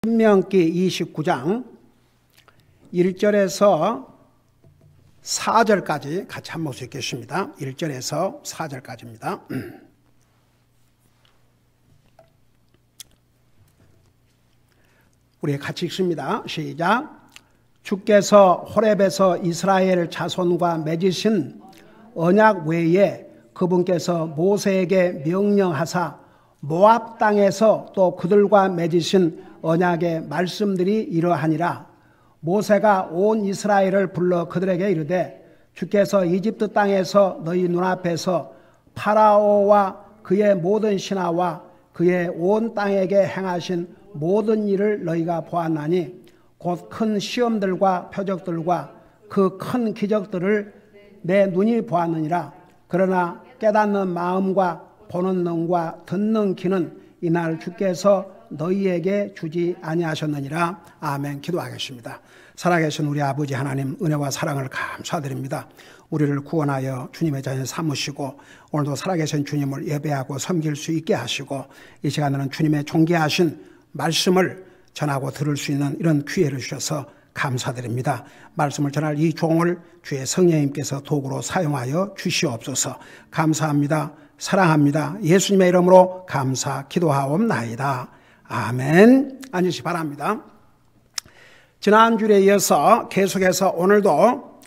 신명기 29장 1절에서 4절까지 같이 한번 볼 수 있겠습니다. 1절에서 4절까지입니다. 우리 같이 읽습니다. 시작. 주께서 호렙에서 이스라엘 자손과 맺으신 언약 외에 그분께서 모세에게 명령하사 모압 땅에서 또 그들과 맺으신 언약의 말씀들이 이러하니라. 모세가 온 이스라엘을 불러 그들에게 이르되 주께서 이집트 땅에서 너희 눈앞에서 파라오와 그의 모든 신하와 그의 온 땅에게 행하신 모든 일을 너희가 보았나니 곧 큰 시험들과 표적들과 그 큰 기적들을 내 눈이 보았느니라. 그러나 깨닫는 마음과 보는 눈과 듣는 귀는 이날 주께서 너희에게 주지 아니하셨느니라. 아멘. 기도하겠습니다. 살아계신 우리 아버지 하나님, 은혜와 사랑을 감사드립니다. 우리를 구원하여 주님의 자녀 삼으시고 오늘도 살아계신 주님을 예배하고 섬길 수 있게 하시고 이 시간에는 주님의 존귀하신 말씀을 전하고 들을 수 있는 이런 기회를 주셔서 감사드립니다. 말씀을 전할 이 종을 주의 성령님께서 도구로 사용하여 주시옵소서. 감사합니다. 사랑합니다. 예수님의 이름으로 감사 기도하옵나이다. 아멘. 앉으시 바랍니다. 지난주에 이어서 계속해서 오늘도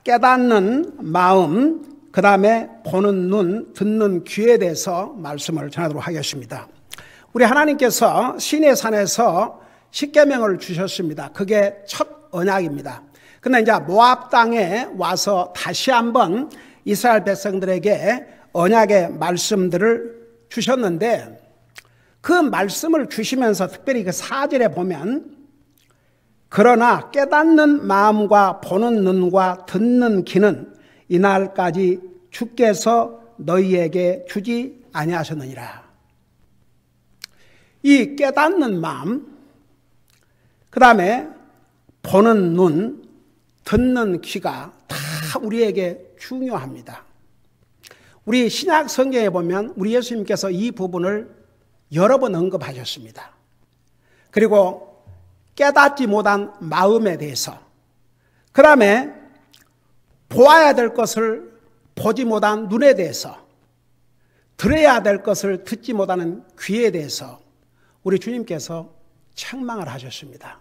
깨닫는 마음, 그 다음에 보는 눈, 듣는 귀에 대해서 말씀을 전하도록 하겠습니다. 우리 하나님께서 시내산에서 십계명을 주셨습니다. 그게 첫 언약입니다. 근데 이제 모압 땅에 와서 다시 한번 이스라엘 백성들에게 언약의 말씀들을 주셨는데 그 말씀을 주시면서 특별히 그 4절에 보면 그러나 깨닫는 마음과 보는 눈과 듣는 귀는 이날까지 주께서 너희에게 주지 아니하셨느니라. 이 깨닫는 마음, 그 다음에 보는 눈, 듣는 귀가 다 우리에게 중요합니다. 우리 신약 성경에 보면 우리 예수님께서 이 부분을 여러 번 언급하셨습니다. 그리고 깨닫지 못한 마음에 대해서, 그 다음에 보아야 될 것을 보지 못한 눈에 대해서, 들어야 될 것을 듣지 못하는 귀에 대해서 우리 주님께서 책망을 하셨습니다.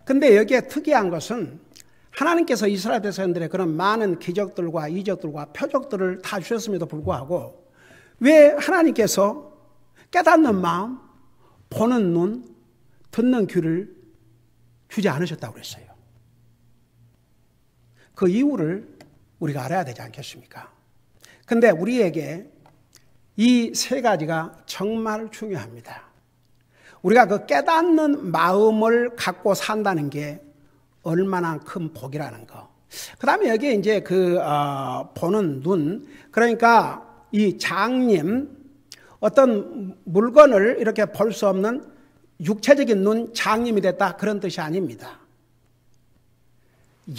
근데 여기에 특이한 것은 하나님께서 이스라엘 백성들의 그런 많은 기적들과 이적들과 표적들을 다 주셨음에도 불구하고 왜 하나님께서 깨닫는 마음, 보는 눈, 듣는 귀를 주지 않으셨다고 그랬어요. 그 이유를 우리가 알아야 되지 않겠습니까? 근데 우리에게 이 세 가지가 정말 중요합니다. 우리가 그 깨닫는 마음을 갖고 산다는 게 얼마나 큰 복이라는 거. 그 다음에 여기에 이제 보는 눈, 그러니까 이 장님, 어떤 물건을 이렇게 볼 수 없는 육체적인 눈, 장님이 됐다, 그런 뜻이 아닙니다.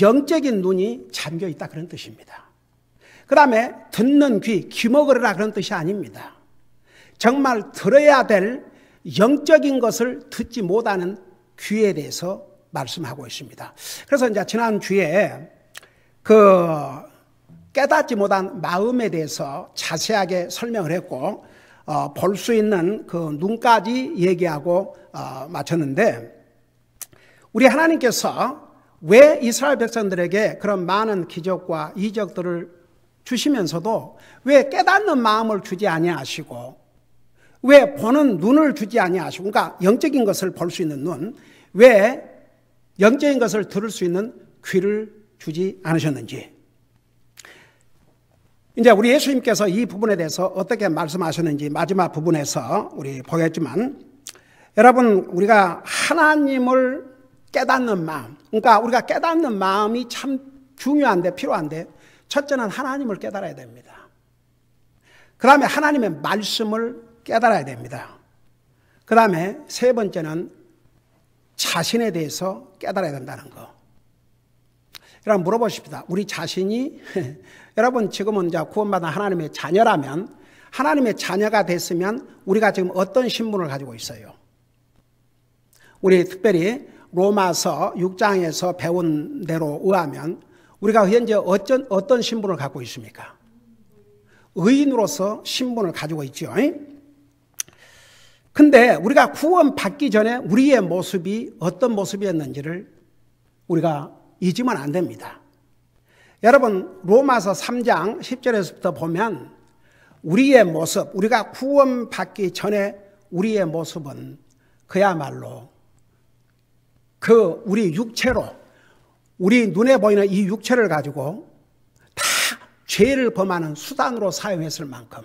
영적인 눈이 잠겨 있다, 그런 뜻입니다. 그 다음에 듣는 귀, 귀먹으라, 그런 뜻이 아닙니다. 정말 들어야 될 영적인 것을 듣지 못하는 귀에 대해서 말씀하고 있습니다. 그래서 이제 지난주에 깨닫지 못한 마음에 대해서 자세하게 설명을 했고, 볼 수 있는 그 눈까지 얘기하고 마쳤는데, 우리 하나님께서 왜 이스라엘 백성들에게 그런 많은 기적과 이적들을 주시면서도 왜 깨닫는 마음을 주지 아니하시고 왜 보는 눈을 주지 아니하시고, 그러니까 영적인 것을 볼 수 있는 눈, 왜 영적인 것을 들을 수 있는 귀를 주지 않으셨는지. 이제 우리 예수님께서 이 부분에 대해서 어떻게 말씀하셨는지 마지막 부분에서 우리 보겠지만, 여러분, 우리가 하나님을 깨닫는 마음, 그러니까 우리가 깨닫는 마음이 참 중요한데, 필요한데, 첫째는 하나님을 깨달아야 됩니다. 그 다음에 하나님의 말씀을 깨달아야 됩니다. 그 다음에 세 번째는 자신에 대해서 깨달아야 된다는 거. 여러분 물어보십시다. 우리 자신이 여러분 지금은 이제 구원받은 하나님의 자녀라면, 하나님의 자녀가 됐으면 우리가 지금 어떤 신분을 가지고 있어요? 우리 특별히 로마서 6장에서 배운 대로 의하면 우리가 현재 어떤 신분을 갖고 있습니까? 의인으로서 신분을 가지고 있죠. 근데 우리가 구원받기 전에 우리의 모습이 어떤 모습이었는지를 우리가 잊으면 안 됩니다. 여러분, 로마서 3장 10절에서부터 보면 우리의 모습, 우리가 구원받기 전에 우리의 모습은 그야말로 우리 육체로, 우리 눈에 보이는 이 육체를 가지고 다 죄를 범하는 수단으로 사용했을 만큼,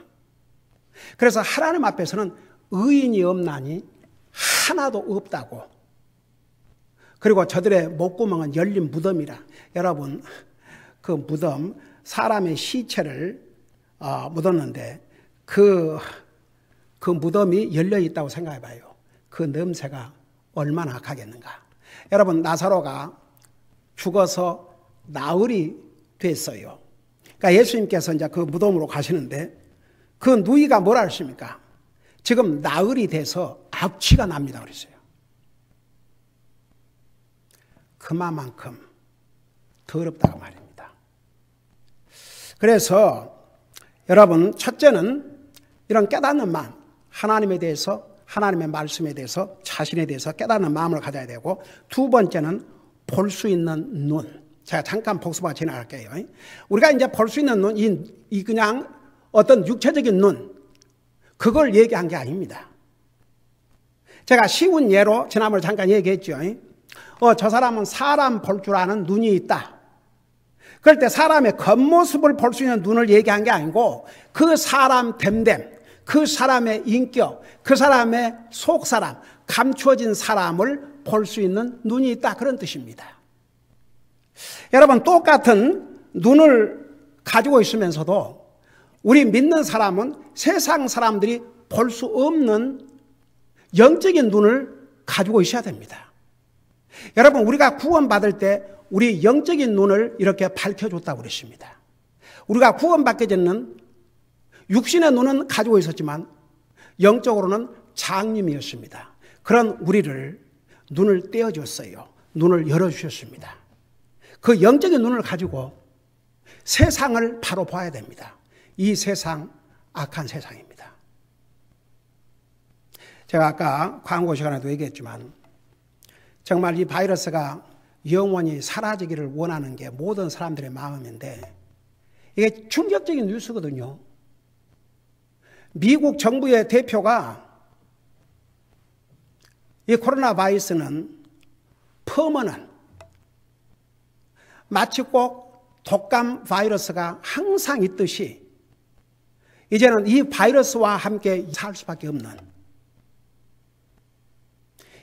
그래서 하나님 앞에서는 의인이 없나니 하나도 없다고. 그리고 저들의 목구멍은 열린 무덤이라. 여러분, 그 무덤, 사람의 시체를 묻었는데 그 무덤이 열려 있다고 생각해 봐요. 그 냄새가 얼마나 악하겠는가. 여러분, 나사로가 죽어서 나흘이 됐어요. 그러니까 예수님께서 이제 그 무덤으로 가시는데 그 누이가 뭐라 하십니까? 지금 나흘이 돼서 악취가 납니다 그랬어요. 그만큼 더럽다고 말입니다. 그래서 여러분, 첫째는 이런 깨닫는 마음, 하나님에 대해서, 하나님의 말씀에 대해서, 자신에 대해서 깨닫는 마음을 가져야 되고, 두 번째는 볼 수 있는 눈. 제가 잠깐 복습하고 지나갈게요. 우리가 이제 볼 수 있는 눈, 이 그냥 어떤 육체적인 눈, 그걸 얘기한 게 아닙니다. 제가 쉬운 예로 지난번에 잠깐 얘기했죠. 저 사람은 사람 볼 줄 아는 눈이 있다. 그럴 때 사람의 겉모습을 볼 수 있는 눈을 얘기한 게 아니고 그 사람 됨됨, 그 사람의 인격, 그 사람의 속사람, 감추어진 사람을 볼 수 있는 눈이 있다, 그런 뜻입니다. 여러분, 똑같은 눈을 가지고 있으면서도 우리 믿는 사람은 세상 사람들이 볼 수 없는 영적인 눈을 가지고 있어야 됩니다. 여러분, 우리가 구원받을 때 우리 영적인 눈을 이렇게 밝혀줬다고 그랬습니다. 우리가 구원받기 전에는 육신의 눈은 가지고 있었지만 영적으로는 장님이었습니다. 그런 우리를 눈을 떼어줬어요. 눈을 열어주셨습니다. 그 영적인 눈을 가지고 세상을 바로 봐야 됩니다. 이 세상 악한 세상입니다. 제가 아까 광고 시간에도 얘기했지만 정말 이 바이러스가 영원히 사라지기를 원하는 게 모든 사람들의 마음인데 이게 충격적인 뉴스거든요. 미국 정부의 대표가 이 코로나 바이러스는 퍼머넌, 마치 꼭 독감 바이러스가 항상 있듯이 이제는 이 바이러스와 함께 살 수밖에 없는,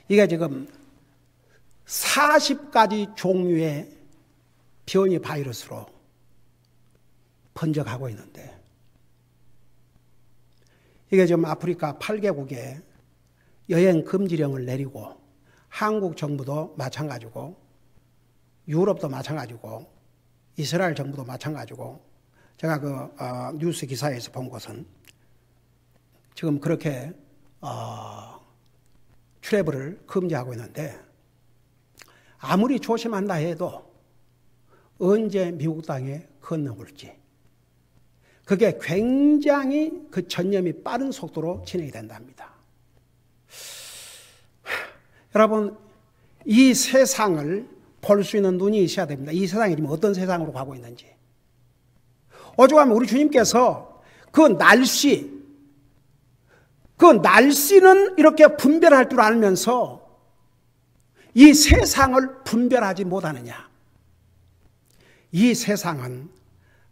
이게 지금 40가지 종류의 변이 바이러스로 번져가고 있는데 이게 지금 아프리카 8개국에 여행 금지령을 내리고 한국 정부도 마찬가지고 유럽도 마찬가지고 이스라엘 정부도 마찬가지고 제가 그 뉴스 기사에서 본 것은 지금 그렇게 트래블을 금지하고 있는데 아무리 조심한다 해도 언제 미국 땅에 건너올지 그게 굉장히 그 전염이 빠른 속도로 진행이 된답니다. 여러분, 이 세상을 볼 수 있는 눈이 있어야 됩니다. 이 세상이 지금 어떤 세상으로 가고 있는지. 오죽하면 우리 주님께서 그 날씨는 이렇게 분별할 줄 알면서 이 세상을 분별하지 못하느냐. 이 세상은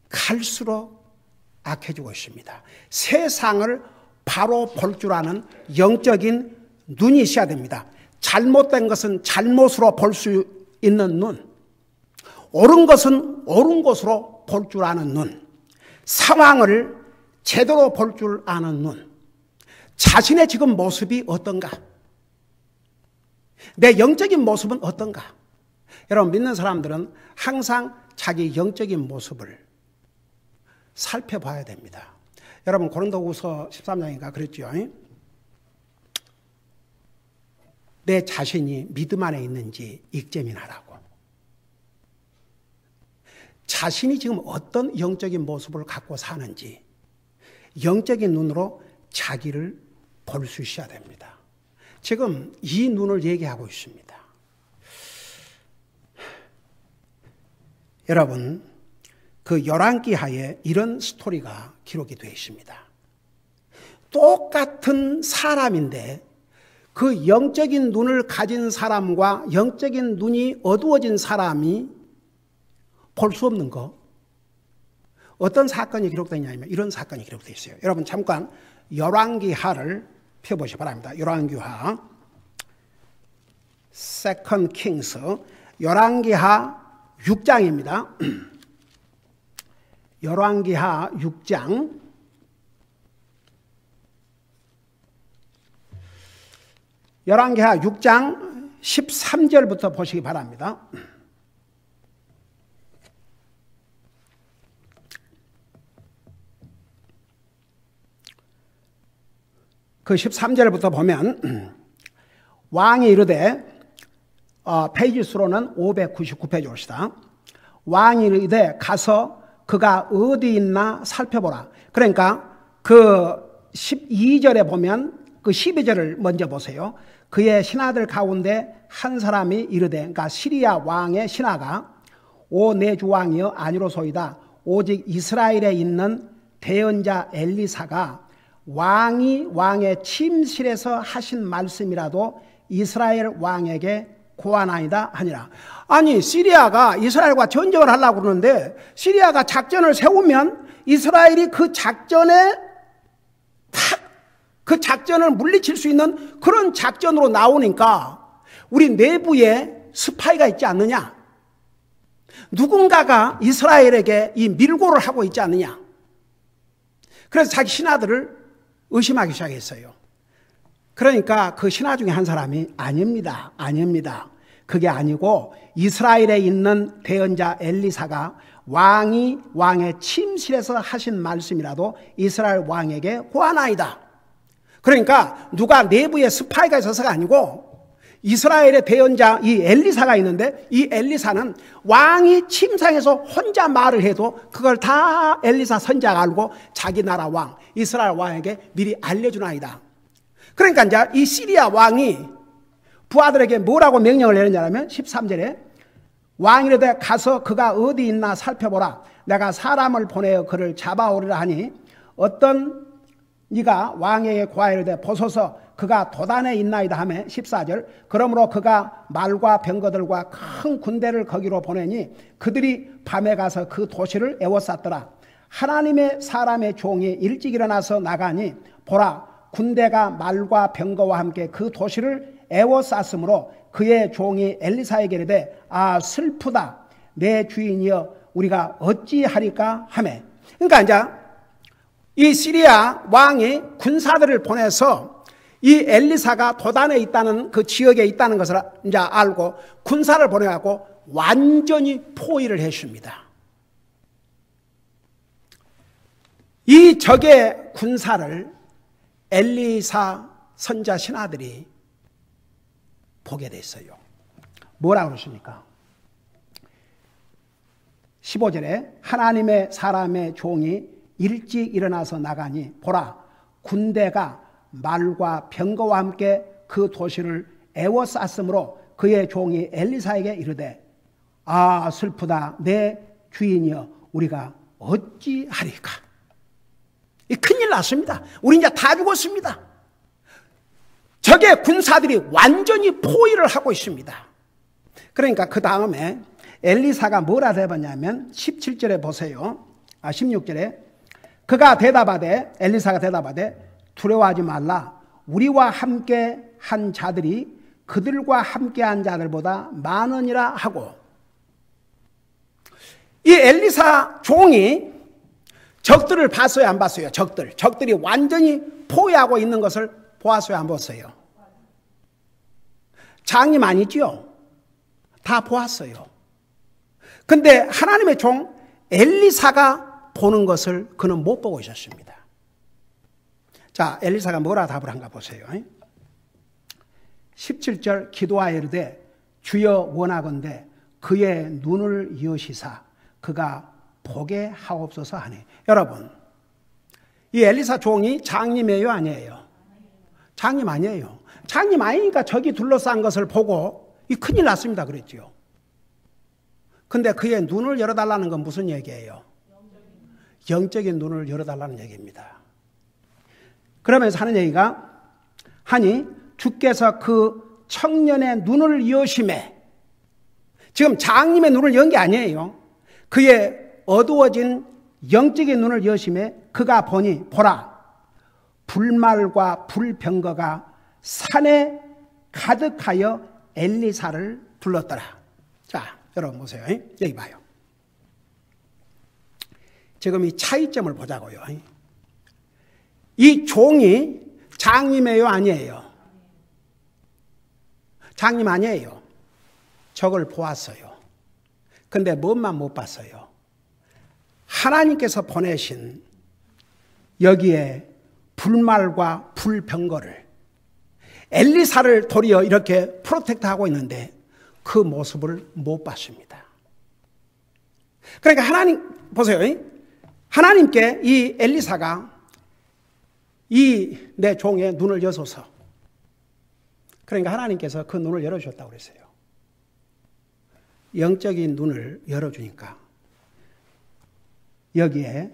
갈수록 악해지고 있습니다. 세상을 바로 볼 줄 아는 영적인 눈이 있어야 됩니다. 잘못된 것은 잘못으로 볼 수 있는 눈, 옳은 것은 옳은 것으로 볼 줄 아는 눈, 상황을 제대로 볼 줄 아는 눈, 자신의 지금 모습이 어떤가? 내 영적인 모습은 어떤가? 여러분, 믿는 사람들은 항상 자기 영적인 모습을 살펴봐야 됩니다. 여러분, 고린도후서 13장인가 그랬죠? 내 자신이 믿음 안에 있는지 익제민하라고. 자신이 지금 어떤 영적인 모습을 갖고 사는지 영적인 눈으로 자기를 볼 수 있어야 됩니다. 지금 이 눈을 얘기하고 있습니다. 여러분, 그 열왕기하에 이런 스토리가 기록이 되어 있습니다. 똑같은 사람인데 그 영적인 눈을 가진 사람과 영적인 눈이 어두워진 사람이 볼 수 없는 거. 어떤 사건이 기록되어 있냐면 이런 사건이 기록되어 있어요. 여러분 잠깐 열왕기하를 펴보시기 바랍니다. 열왕기하 Second Kings 열왕기하 6장입니다. 열왕기하 6장 열왕기하 6장 13절부터 보시기 바랍니다. 그 13절부터 보면 왕이 이르되 페이지 수로는 599페이지 옵시다. 왕이 이르되 가서 그가 어디 있나 살펴보라. 그러니까 그 12절에 보면 그 12절을 먼저 보세요. 그의 신하들 가운데 한 사람이 이르되, 그러니까 시리아 왕의 신하가 오 내 주 왕이여 아니로소이다. 오직 이스라엘에 있는 대언자 엘리사가 왕이 왕의 침실에서 하신 말씀이라도 이스라엘 왕에게 고하나이다 하니라. 아니 시리아가 이스라엘과 전쟁을 하려고 그러는데 시리아가 작전을 세우면 이스라엘이 그 작전에 그 작전을 물리칠 수 있는 그런 작전으로 나오니까 우리 내부에 스파이가 있지 않느냐, 누군가가 이스라엘에게 이 밀고를 하고 있지 않느냐. 그래서 자기 신하들을 의심하기 시작했어요. 그러니까 그 신하 중에 한 사람이 아닙니다. 그게 아니고 이스라엘에 있는 대언자 엘리사가 왕이 왕의 침실에서 하신 말씀이라도 이스라엘 왕에게 고하나이다. 그러니까 누가 내부에 스파이가 있어서가 아니고 이스라엘의 대언자 이 엘리사가 있는데 이 엘리사는 왕이 침상에서 혼자 말을 해도 그걸 다 엘리사 선자가 알고 자기 나라 왕 이스라엘 왕에게 미리 알려주나이다. 그러니까 이제 이 시리아 왕이 부하들에게 뭐라고 명령을 내렸냐면 13절에 왕이 이르되 가서 그가 어디 있나 살펴보라. 내가 사람을 보내어 그를 잡아오리라 하니 어떤 네가 왕에게 고하이르되 보소서 그가 도단에 있나이다 하매 14절 그러므로 그가 말과 병거들과 큰 군대를 거기로 보내니 그들이 밤에 가서 그 도시를 에워쌌더라. 하나님의 사람의 종이 일찍 일어나서 나가니 보라 군대가 말과 병거와 함께 그 도시를 에워쌌으므로 그의 종이 엘리사에게 이르되 아 슬프다 내 주인이여 우리가 어찌하리까 하매. 그러니까 이제 이 시리아 왕이 군사들을 보내서 이 엘리사가 도단에 있다는 그 지역에 있다는 것을 이제 알고 군사를 보내갖고 완전히 포위를 해줍니다. 이 적의 군사를 엘리사 선자 신하들이 보게 됐어요. 뭐라고 그러십니까? 15절에 하나님의 사람의 종이 일찍 일어나서 나가니 보라 군대가 말과 병거와 함께 그 도시를 에워쌌으므로 그의 종이 엘리사에게 이르되 아 슬프다 내 주인이여 우리가 어찌하리까. 이 큰일 났습니다. 우리 이제 다 죽었습니다. 적의 군사들이 완전히 포위를 하고 있습니다. 그러니까 그 다음에 엘리사가 뭐라 대봤냐면 17절에 보세요. 16절에 그가 대답하되 엘리사가 대답하되 두려워하지 말라. 우리와 함께 한 자들이 그들과 함께 한 자들보다 많으니라 하고. 이 엘리사 종이 적들을 봤어요 안 봤어요? 적들이 완전히 포위하고 있는 것을 보았어요 안 보았어요? 장님 아니지요? 다 보았어요. 근데 하나님의 종 엘리사가 보는 것을 그는 못 보고 있었습니다. 자, 엘리사가 뭐라 답을 한가 보세요. 17절 기도하여 이르되 주여 원하건대 그의 눈을 여시사 그가 보게 하옵소서 하니. 여러분, 이 엘리사 종이 장님이에요, 아니에요? 장님 아니에요. 장님 아니니까 저기 둘러싼 것을 보고 이 큰일 났습니다 그랬죠. 근데 그의 눈을 열어달라는 건 무슨 얘기예요? 영적인 눈을 열어달라는 얘기입니다. 그러면서 하는 얘기가 하니 주께서 그 청년의 눈을 여심해. 지금 장님의 눈을 연 게 아니에요. 그의 어두워진 영적인 눈을 여심해 그가 보니 보라 불말과 불병거가 산에 가득하여 엘리사를 둘렀더라. 자, 여러분 보세요. 여기 봐요. 지금 이 차이점을 보자고요. 이 종이 장님이에요, 아니에요? 장님 아니에요. 저걸 보았어요. 근데 뭔만 못 봤어요? 하나님께서 보내신 여기에 불말과 불병거를 엘리사를 도리어 이렇게 프로텍트하고 있는데 그 모습을 못 봤습니다. 그러니까 하나님 보세요. 하나님께 이 엘리사가 이 내 종의 눈을 여소서. 그러니까 하나님께서 그 눈을 열어주셨다고 그랬어요. 영적인 눈을 열어주니까 여기에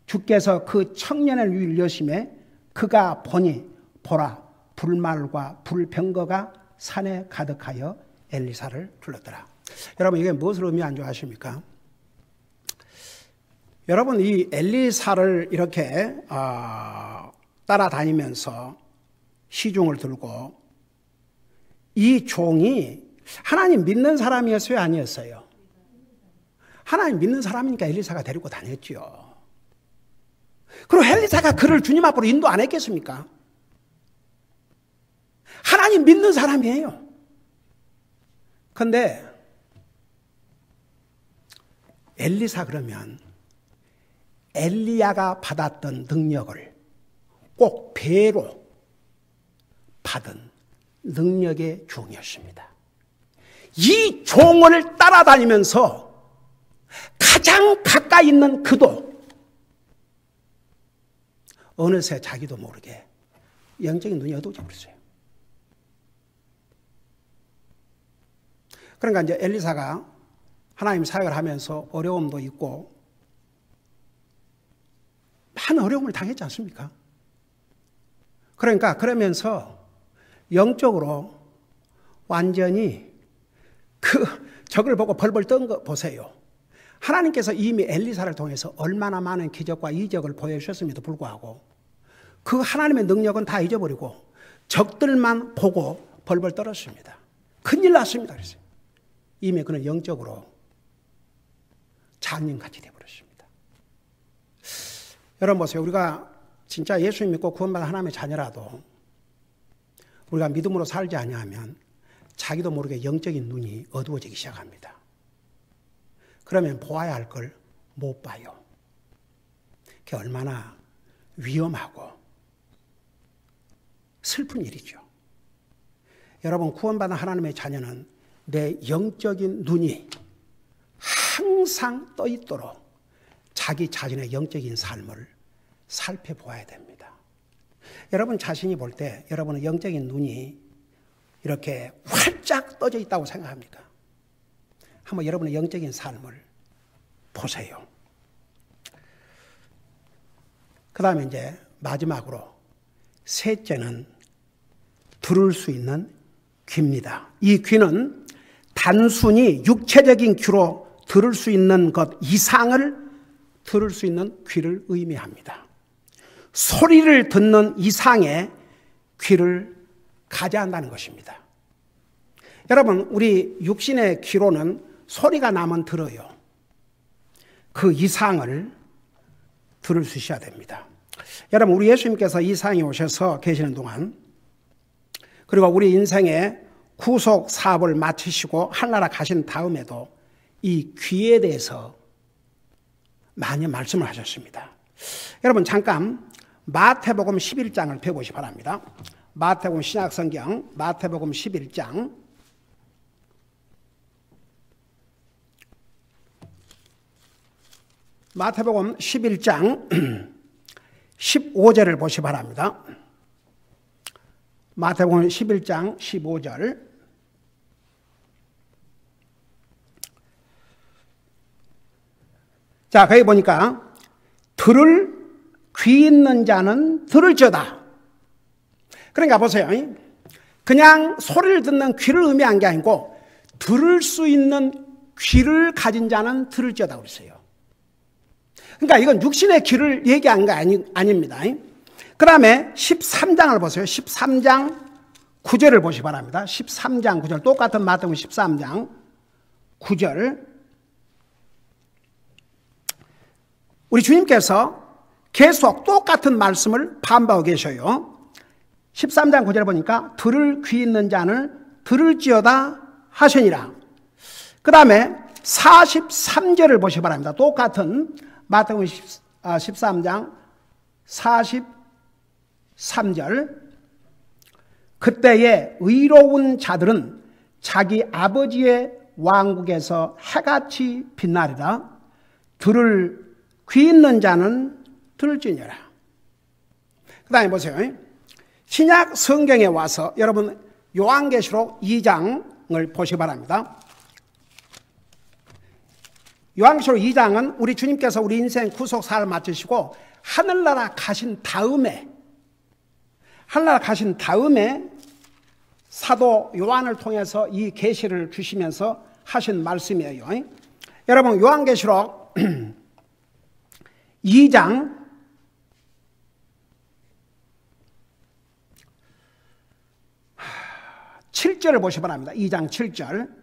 주께서 그 청년의 눈을 여심해 그가 보니 보라 불말과 불병거가 산에 가득하여 엘리사를 둘렀더라. 여러분 이게 무엇을 의미하는 줄 아십니까? 여러분 이 엘리사를 이렇게 따라다니면서 시중을 들고 이 종이 하나님 믿는 사람이었어요, 아니었어요? 하나님 믿는 사람이니까 엘리사가 데리고 다녔죠. 그리고 엘리사가 그를 주님 앞으로 인도 안 했겠습니까? 하나님 믿는 사람이에요. 그런데 엘리사 그러면 엘리야가 받았던 능력을 꼭 배로 받은 능력의 종이었습니다. 이 종을 따라다니면서 가장 가까이 있는 그도 어느새 자기도 모르게 영적인 눈이 어두워져 버렸어요. 그러니까 이제 엘리사가 하나님 사역을 하면서 어려움도 있고 많은 어려움을 당했지 않습니까? 그러니까 그러면서 영적으로 완전히 적을 보고 벌벌 떤 거 보세요. 하나님께서 이미 엘리사를 통해서 얼마나 많은 기적과 이적을 보여주셨음에도 불구하고 그 하나님의 능력은 다 잊어버리고 적들만 보고 벌벌 떨었습니다. 큰일 났습니다. 그랬어요. 이미 그는 영적으로 장님같이 되어버렸습니다. 여러분 보세요. 우리가 진짜 예수 믿고 구원받은 하나님의 자녀라도 우리가 믿음으로 살지 아니하면 자기도 모르게 영적인 눈이 어두워지기 시작합니다. 그러면 보아야 할 걸 못 봐요. 그게 얼마나 위험하고 슬픈 일이죠. 여러분 구원받은 하나님의 자녀는 내 영적인 눈이 항상 떠 있도록 자기 자신의 영적인 삶을 살펴보아야 됩니다. 여러분 자신이 볼 때 여러분의 영적인 눈이 이렇게 활짝 떠져 있다고 생각합니까? 한번 여러분의 영적인 삶을 보세요. 그 다음에 이제 마지막으로 셋째는 들을 수 있는 귀입니다. 이 귀는 단순히 육체적인 귀로 들을 수 있는 것 이상을 들을 수 있는 귀를 의미합니다. 소리를 듣는 이상의 귀를 가져야 한다는 것입니다. 여러분 우리 육신의 귀로는 소리가 나면 들어요. 그 이상을 들을 수 있어야 됩니다. 여러분 우리 예수님께서 이 세상에 오셔서 계시는 동안 그리고 우리 인생의 구속 사업을 마치시고 하늘나라 가신 다음에도 이 귀에 대해서 많이 말씀을 하셨습니다. 여러분 잠깐 마태복음 11장을 펴보시 바랍니다. 마태복음 신약성경 마태복음 11장 마태복음 11장 15절을 보시 바랍니다. 마태복음 11장 15절. 자, 거기 보니까 들을 귀 있는 자는 들을지어다. 그러니까 보세요. 그냥 소리를 듣는 귀를 의미한 게 아니고 들을 수 있는 귀를 가진 자는 들을지어다 그랬어요. 그러니까 이건 육신의 귀를 얘기한 거 아닙니다. 그 다음에 13장을 보세요. 13장 9절을 보시 바랍니다. 13장 9절 똑같은 마태복음 13장 9절. 우리 주님께서 계속 똑같은 말씀을 반복하고 계셔요. 13장 9절 보니까 들을 귀 있는 자는 들을지어다 하시니라. 그 다음에 43절을 보시 바랍니다. 똑같은 마태복음 13장 43절. 그때에 의로운 자들은 자기 아버지의 왕국에서 해같이 빛나리라. 들을 귀 있는 자는 들을지니라. 그 다음에 보세요. 신약 성경에 와서 여러분 요한계시록 2장을 보시기 바랍니다. 요한계시록 2장은 우리 주님께서 우리 인생 구속사를 마치시고 하늘나라 가신 다음에 사도 요한을 통해서 이 계시를 주시면서 하신 말씀이에요. 여러분 요한계시록 2장 7절을 보시 바랍니다. 2장 7절.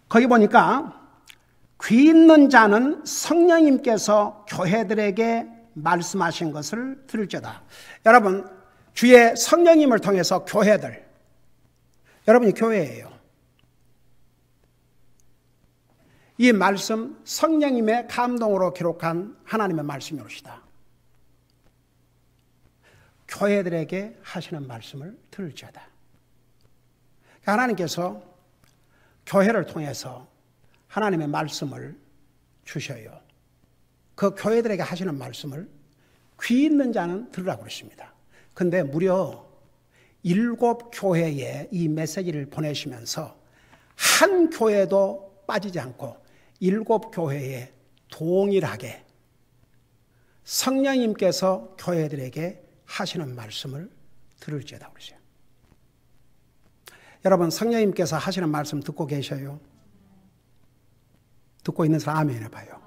거기 보니까 귀 있는 자는 성령님께서 교회들에게 말씀하신 것을 들을지어다. 여러분 주의 성령님을 통해서 교회들, 여러분이 교회예요. 이 말씀 성령님의 감동으로 기록한 하나님의 말씀이옵시다. 교회들에게 하시는 말씀을 들을지어다. 하나님께서 교회를 통해서 하나님의 말씀을 주셔요. 그 교회들에게 하시는 말씀을 귀 있는 자는 들으라고 그랬습니다. 그런데 무려 7교회에 이 메시지를 보내시면서 한 교회도 빠지지 않고 7교회에 동일하게 성령님께서 교회들에게 하시는 말씀을 들을지어다 그러세요. 여러분 성령님께서 하시는 말씀 듣고 계셔요? 듣고 있는 사람 아멘 해봐요.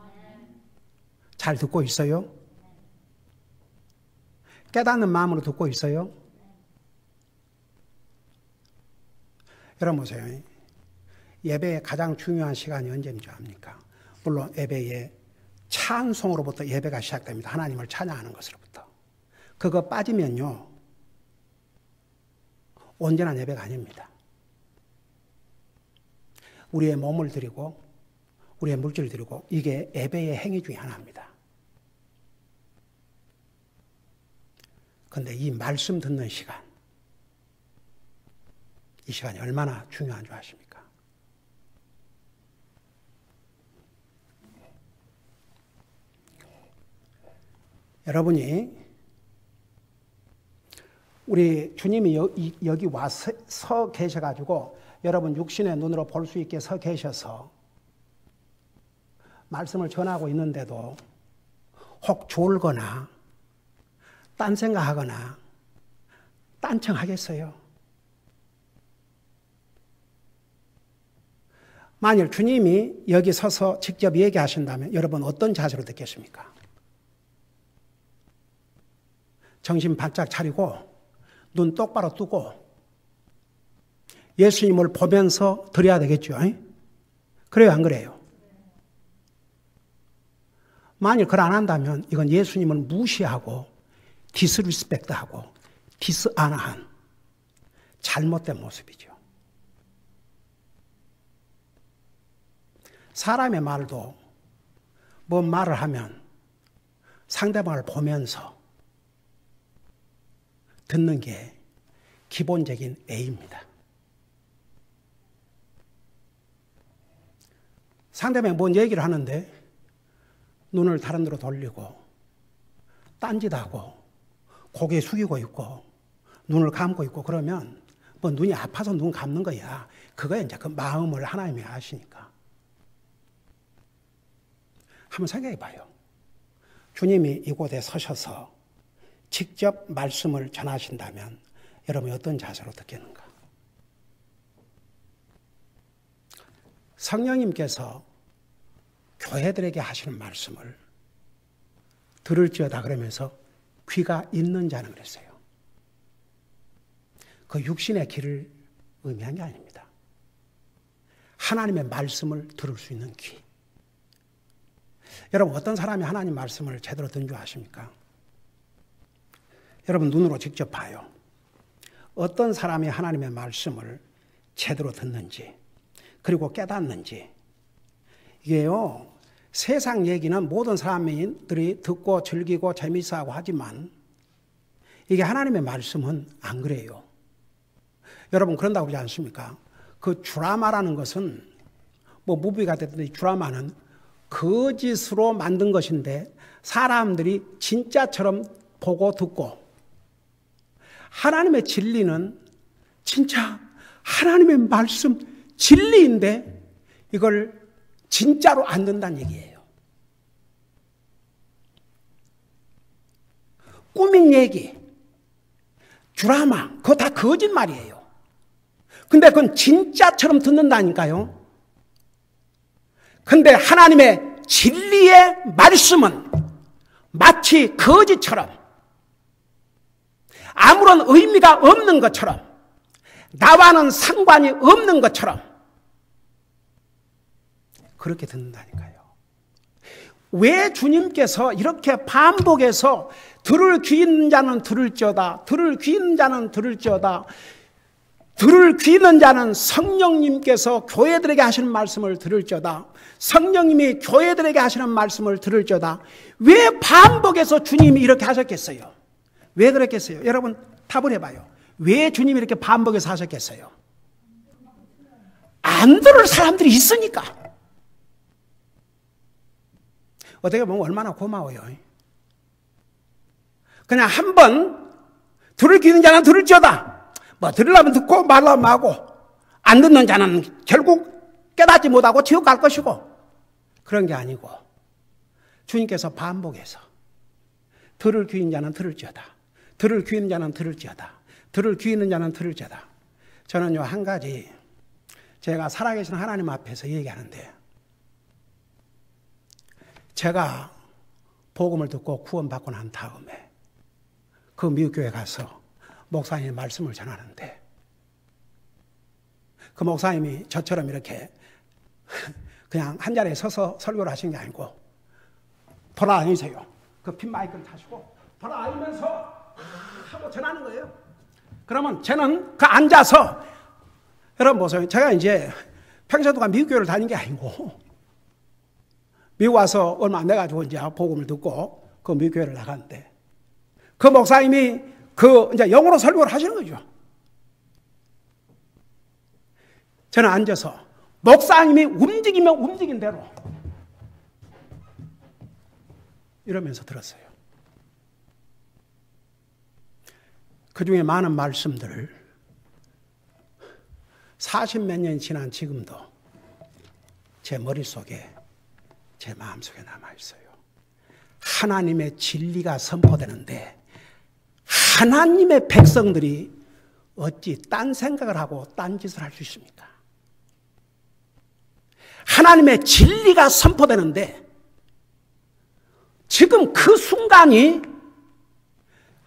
잘 듣고 있어요? 깨닫는 마음으로 듣고 있어요? 여러분 보세요. 예배의 가장 중요한 시간이 언제인 줄 압니까? 물론 예배의 찬송으로부터 예배가 시작됩니다. 하나님을 찬양하는 것으로부터. 그거 빠지면요 온전한 예배가 아닙니다. 우리의 몸을 드리고 우리의 물질을 드리고 이게 예배의 행위 중에 하나입니다. 그런데 이 말씀 듣는 시간, 이 시간이 얼마나 중요한 줄 아십니까? 여러분이 우리 주님이 여기 와서 서 계셔가지고 여러분 육신의 눈으로 볼 수 있게 서 계셔서 말씀을 전하고 있는데도 혹 졸거나 딴 생각하거나 딴청하겠어요? 만일 주님이 여기 서서 직접 얘기하신다면 여러분 어떤 자세로 듣겠습니까? 정신 바짝 차리고 눈 똑바로 뜨고 예수님을 보면서 드려야 되겠죠. 그래요, 안 그래요? 만일 그걸 안 한다면 이건 예수님을 무시하고 디스리스펙트하고 디스아나한 잘못된 모습이죠. 사람의 말도 뭔 말을 하면 상대방을 보면서 듣는 게 기본적인 A입니다. 상대방이 뭔 얘기를 하는데 눈을 다른 데로 돌리고 딴짓하고 고개 숙이고 있고 눈을 감고 있고 그러면 뭐 눈이 아파서 눈 감는 거야. 그거야 이제 그 마음을 하나님이 아시니까. 한번 생각해 봐요. 주님이 이곳에 서셔서 직접 말씀을 전하신다면 여러분이 어떤 자세로 듣겠는가? 성령님께서 교회들에게 하시는 말씀을 들을지어다 그러면서 귀가 있는 자는 그랬어요. 그 육신의 귀를 의미한 게 아닙니다. 하나님의 말씀을 들을 수 있는 귀. 여러분 어떤 사람이 하나님 말씀을 제대로 듣는 줄 아십니까? 여러분 눈으로 직접 봐요. 어떤 사람이 하나님의 말씀을 제대로 듣는지 그리고 깨닫는지. 이게요, 세상 얘기는 모든 사람들이 듣고 즐기고 재미있어하고 하지만 이게 하나님의 말씀은 안 그래요. 여러분 그런다고 보지 않습니까? 그 드라마라는 것은 뭐 무비가 됐든지 드라마는 거짓으로 만든 것인데 사람들이 진짜처럼 보고 듣고, 하나님의 진리는 진짜 하나님의 말씀 진리인데 이걸 진짜로 안 듣는다는 얘기예요. 꾸민 얘기, 드라마, 그거 다 거짓말이에요. 근데 그건 진짜처럼 듣는다니까요. 근데 하나님의 진리의 말씀은 마치 거짓처럼 아무런 의미가 없는 것처럼 나와는 상관이 없는 것처럼 그렇게 듣는다니까요. 왜 주님께서 이렇게 반복해서 들을 귀 있는 자는 들을지어다, 들을 귀 있는 자는 들을지어다, 들을 귀 있는 자는 성령님께서 교회들에게 하시는 말씀을 들을지어다, 성령님이 교회들에게 하시는 말씀을 들을지어다, 왜 반복해서 주님이 이렇게 하셨겠어요? 왜 그랬겠어요? 여러분 답을 해봐요. 왜 주님이 이렇게 반복해서 하셨겠어요? 안 들을 사람들이 있으니까. 어떻게 보면 얼마나 고마워요. 그냥 한번 들을 귀 있는 자는 들을지어다, 뭐 들으려면 듣고 말라면 하고, 안 듣는 자는 결국 깨닫지 못하고 지옥 갈 것이고, 그런 게 아니고 주님께서 반복해서 들을 귀 있는 자는 들을지어다, 들을 귀 있는 자는 들을지어다, 들을 귀 있는 자는 들을지어다. 저는요 한 가지 제가 살아계신 하나님 앞에서 얘기하는데, 제가 복음을 듣고 구원받고 난 다음에 그 미국 교회 가서 목사님의 말씀을 전하는데, 그 목사님이 저처럼 이렇게 그냥 한 자리에 서서 설교를 하신 게 아니고 돌아다니세요. 그 핀 마이크를 타시고 돌아다니면서 하고 전하는 거예요. 그러면 저는 그 앉아서, 여러분 보세요. 제가 이제 평생 동안 미국 교회를 다닌 게 아니고 미국 와서 얼마 안 돼가지고 이제 복음을 듣고 그 미국 교회를 나갔는데, 그 목사님이 그 이제 영어로 설교를 하시는 거죠. 저는 앉아서 목사님이 움직이면 움직인 대로 이러면서 들었어요. 그 중에 많은 말씀들을 40몇 년이 지난 지금도 제 머릿속에, 제 마음속에 남아있어요. 하나님의 진리가 선포되는데 하나님의 백성들이 어찌 딴 생각을 하고 딴 짓을 할 수 있습니까? 하나님의 진리가 선포되는데 지금 그 순간이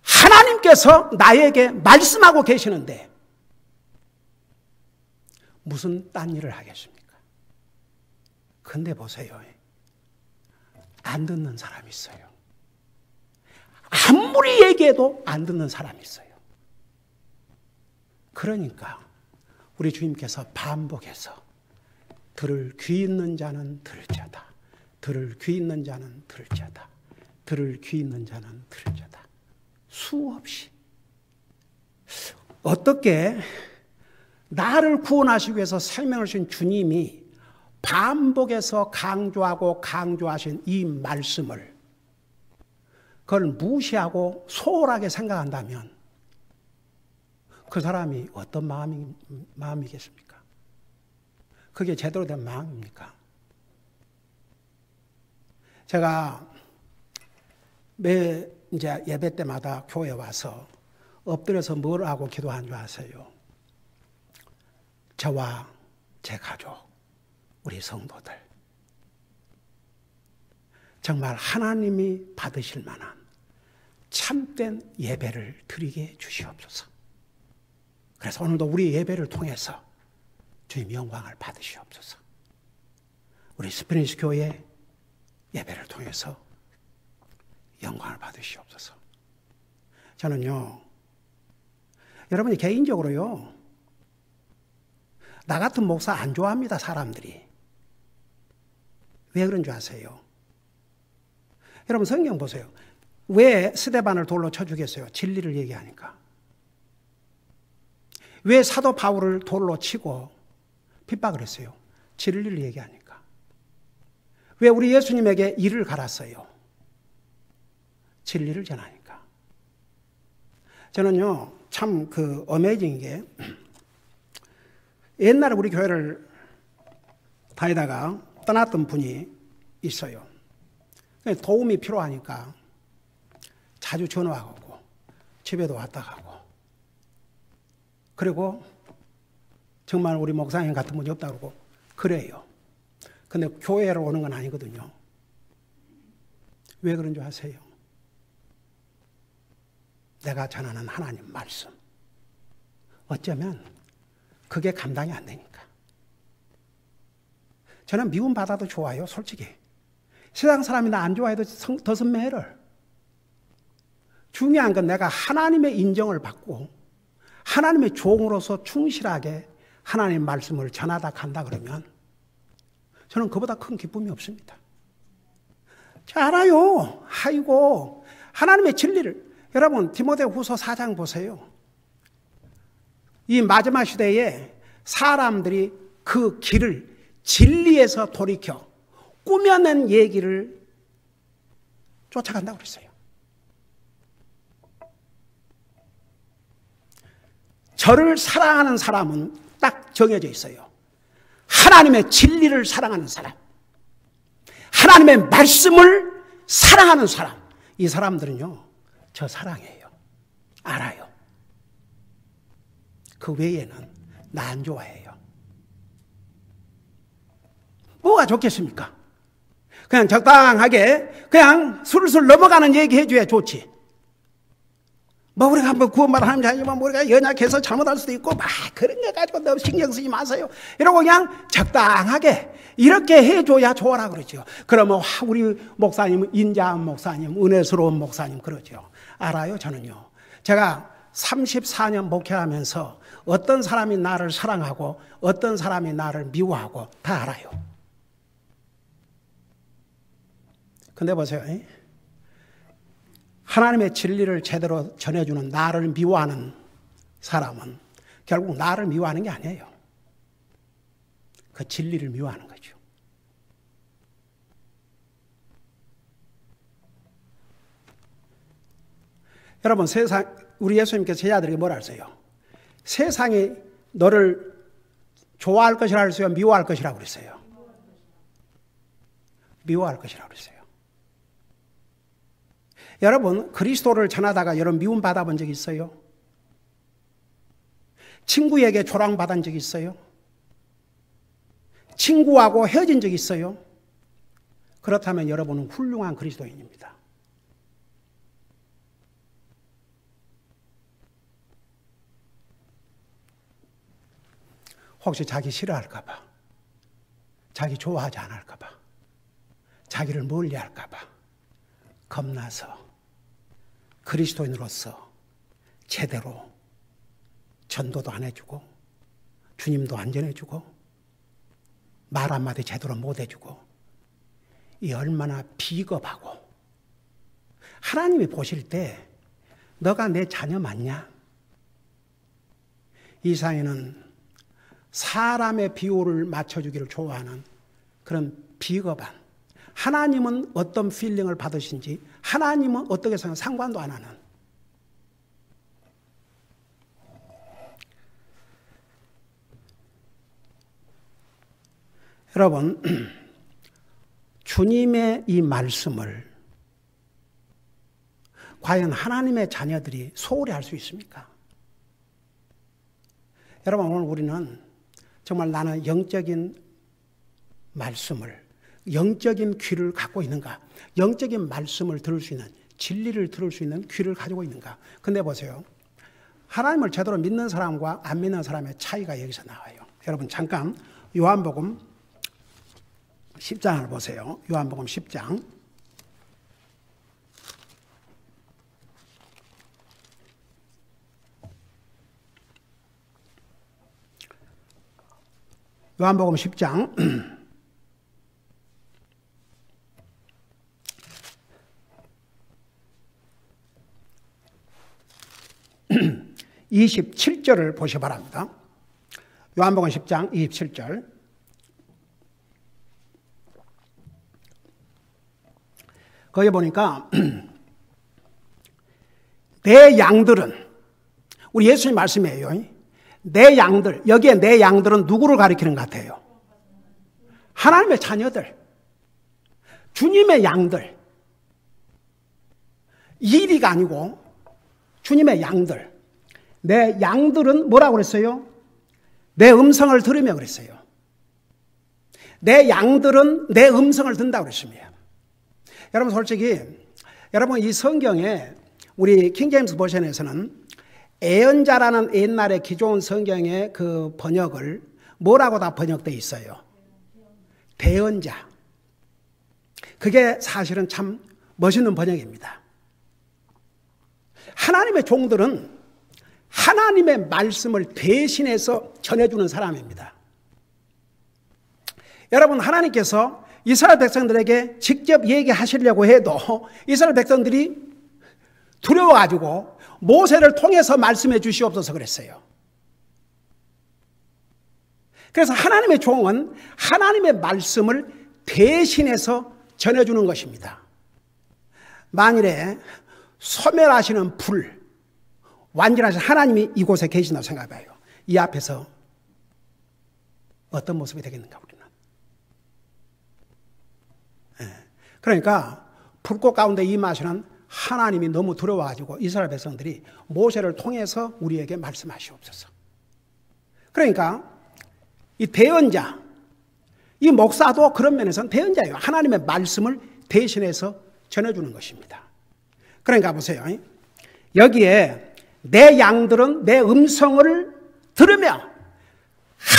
하나님께서 나에게 말씀하고 계시는데 무슨 딴 일을 하겠습니까? 근데 보세요. 안 듣는 사람이 있어요. 아무리 얘기해도 안 듣는 사람이 있어요. 그러니까 우리 주님께서 반복해서 들을 귀 있는 자는 들을지어다, 들을 귀 있는 자는 들을지어다, 들을 귀 있는 자는 들을지어다, 수없이 어떻게 나를 구원하시기 위해서 생명을 주신 주님이 반복해서 강조하고 강조하신 이 말씀을 그걸 무시하고 소홀하게 생각한다면 그 사람이 어떤 마음이겠습니까? 그게 제대로 된 마음입니까? 제가 매 이제 예배 때마다 교회 와서 엎드려서 뭘 하고 기도한 줄 아세요? 저와 제 가족, 우리 성도들 정말 하나님이 받으실 만한 참된 예배를 드리게 주시옵소서. 그래서 오늘도 우리 예배를 통해서 주님 영광을 받으시옵소서. 우리 스프링스 교회 예배를 통해서 영광을 받으시옵소서. 저는요, 여러분이 개인적으로요, 나 같은 목사 안 좋아합니다, 사람들이. 왜 그런 줄 아세요? 여러분 성경 보세요. 왜 스데반을 돌로 쳐 죽였어요? 진리를 얘기하니까. 왜 사도 바울을 돌로 치고 핍박을 했어요? 진리를 얘기하니까. 왜 우리 예수님에게 이를 갈았어요? 진리를 전하니까. 저는요, 참 어메이징인 게, 옛날에 우리 교회를 다니다가 떠났던 분이 있어요. 도움이 필요하니까 자주 전화하고 집에도 왔다 가고, 그리고 정말 우리 목사님 같은 분이 없다고 그러고 그래요. 근데 교회로 오는 건 아니거든요. 왜 그런 줄 아세요? 내가 전하는 하나님 말씀. 어쩌면 그게 감당이 안 되니까. 저는 미움 받아도 좋아요, 솔직히. 세상 사람이 나 안 좋아해도 더슨 매를. 중요한 건 내가 하나님의 인정을 받고 하나님의 종으로서 충실하게 하나님 말씀을 전하다 간다 그러면 저는 그보다 큰 기쁨이 없습니다. 잘 알아요. 아이고, 하나님의 진리를. 여러분, 디모데후서 4장 보세요. 이 마지막 시대에 사람들이 그 길을 진리에서 돌이켜 꾸며낸 얘기를 쫓아간다고 그랬어요. 저를 사랑하는 사람은 딱 정해져 있어요. 하나님의 진리를 사랑하는 사람, 하나님의 말씀을 사랑하는 사람. 이 사람들은요, 저 사랑해요. 알아요. 그 외에는 나 안 좋아해요. 뭐가 좋겠습니까? 그냥 적당하게 그냥 술술 넘어가는 얘기 해줘야 좋지. 뭐 우리가 한번 구원받아 하나님 자녀만 우리가 연약해서 잘못할 수도 있고 막 그런 거 가지고 너무 신경 쓰지 마세요. 이러고 그냥 적당하게 이렇게 해줘야 좋아라 그러죠. 그러면 우리 목사님은 인자한 목사님, 은혜스러운 목사님 그러죠. 알아요, 저는요. 제가 34년 목회하면서 어떤 사람이 나를 사랑하고 어떤 사람이 나를 미워하고 다 알아요. 근데 보세요. 하나님의 진리를 제대로 전해주는 나를 미워하는 사람은 결국 나를 미워하는 게 아니에요. 그 진리를 미워하는 거죠. 여러분, 우리 예수님께서 제자들에게 뭐라 하세요? 세상이 너를 좋아할 것이라 그랬어요? 미워할 것이라고 그랬어요? 미워할 것이라고 그랬어요. 여러분, 그리스도를 전하다가 여러분 미움 받아본 적 있어요? 친구에게 조랑받은 적 있어요? 친구하고 헤어진 적 있어요? 그렇다면 여러분은 훌륭한 그리스도인입니다. 혹시 자기 싫어할까 봐, 자기 좋아하지 않을까 봐, 자기를 멀리할까 봐 겁나서 그리스도인으로서 제대로 전도도 안 해주고 주님도 안 전해주고 말 한마디 제대로 못 해주고 이 얼마나 비겁하고 하나님이 보실 때 너가 내 자녀 맞냐? 이사야는 사람의 비호를 맞춰주기를 좋아하는 그런 비겁한, 하나님은 어떤 필링을 받으신지 하나님은 어떻게 생각 상관도 안 하는, 여러분, 주님의 이 말씀을 과연 하나님의 자녀들이 소홀히 할 수 있습니까? 여러분, 오늘 우리는 정말 나는 영적인 말씀을, 영적인 귀를 갖고 있는가? 영적인 말씀을 들을 수 있는, 진리를 들을 수 있는 귀를 가지고 있는가? 근데 보세요. 하나님을 제대로 믿는 사람과 안 믿는 사람의 차이가 여기서 나와요. 여러분, 잠깐 요한복음 10장을 보세요. 요한복음 10장. 요한복음 10장 27절을 보시 바랍니다. 요한복음 10장 27절. 거기 보니까 내 양들은, 우리 예수님 말씀이에요. 내 양들, 여기에 내 양들은 누구를 가리키는 것 같아요? 하나님의 자녀들, 주님의 양들. 이리가 아니고 주님의 양들. 내 양들은 뭐라고 그랬어요? 내 음성을 들으며 그랬어요. 내 양들은 내 음성을 듣는다고 그랬습니다. 여러분, 솔직히 여러분, 이 성경에 우리 킹제임스 버전에서는 애언자라는 옛날의 기존 성경의 그 번역을 뭐라고 다 번역되어 있어요? 대언자. 그게 사실은 참 멋있는 번역입니다. 하나님의 종들은 하나님의 말씀을 대신해서 전해주는 사람입니다. 여러분, 하나님께서 이스라엘 백성들에게 직접 얘기하시려고 해도 이스라엘 백성들이 두려워가지고 모세를 통해서 말씀해 주시옵소서 그랬어요. 그래서 하나님의 종은 하나님의 말씀을 대신해서 전해주는 것입니다. 만일에 소멸하시는 불, 완전하신 하나님이 이곳에 계신다고 생각해봐요. 이 앞에서 어떤 모습이 되겠는가 우리는. 그러니까 불꽃 가운데 임하시는 하나님이 너무 두려워가지고 이스라엘 백성들이 모세를 통해서 우리에게 말씀하시옵소서. 그러니까 이 대언자, 이 목사도 그런 면에서는 대언자예요. 하나님의 말씀을 대신해서 전해주는 것입니다. 그러니까 보세요. 여기에 내 양들은 내 음성을 들으며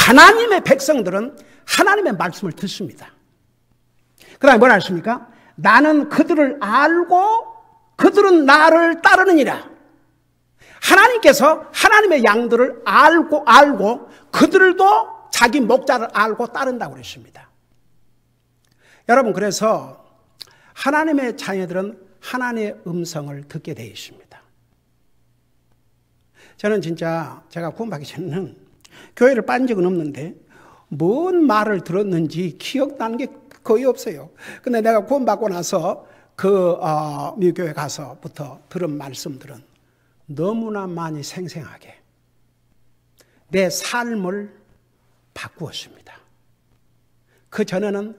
하나님의 백성들은 하나님의 말씀을 듣습니다. 그 다음에 뭐라 했습니까? 나는 그들을 알고 그들은 나를 따르느니라. 하나님께서 하나님의 양들을 알고 그들도 자기 목자를 알고 따른다고 그랬습니다. 여러분, 그래서 하나님의 자녀들은 하나님의 음성을 듣게 되어 있습니다. 저는 진짜 제가 구원받기 전에는 교회를 빠진 적은 없는데 뭔 말을 들었는지 기억나는 게 거의 없어요. 근데 내가 구원받고 나서 미교회 가서부터 들은 말씀들은 너무나 많이 생생하게 내 삶을 바꾸었습니다. 그 전에는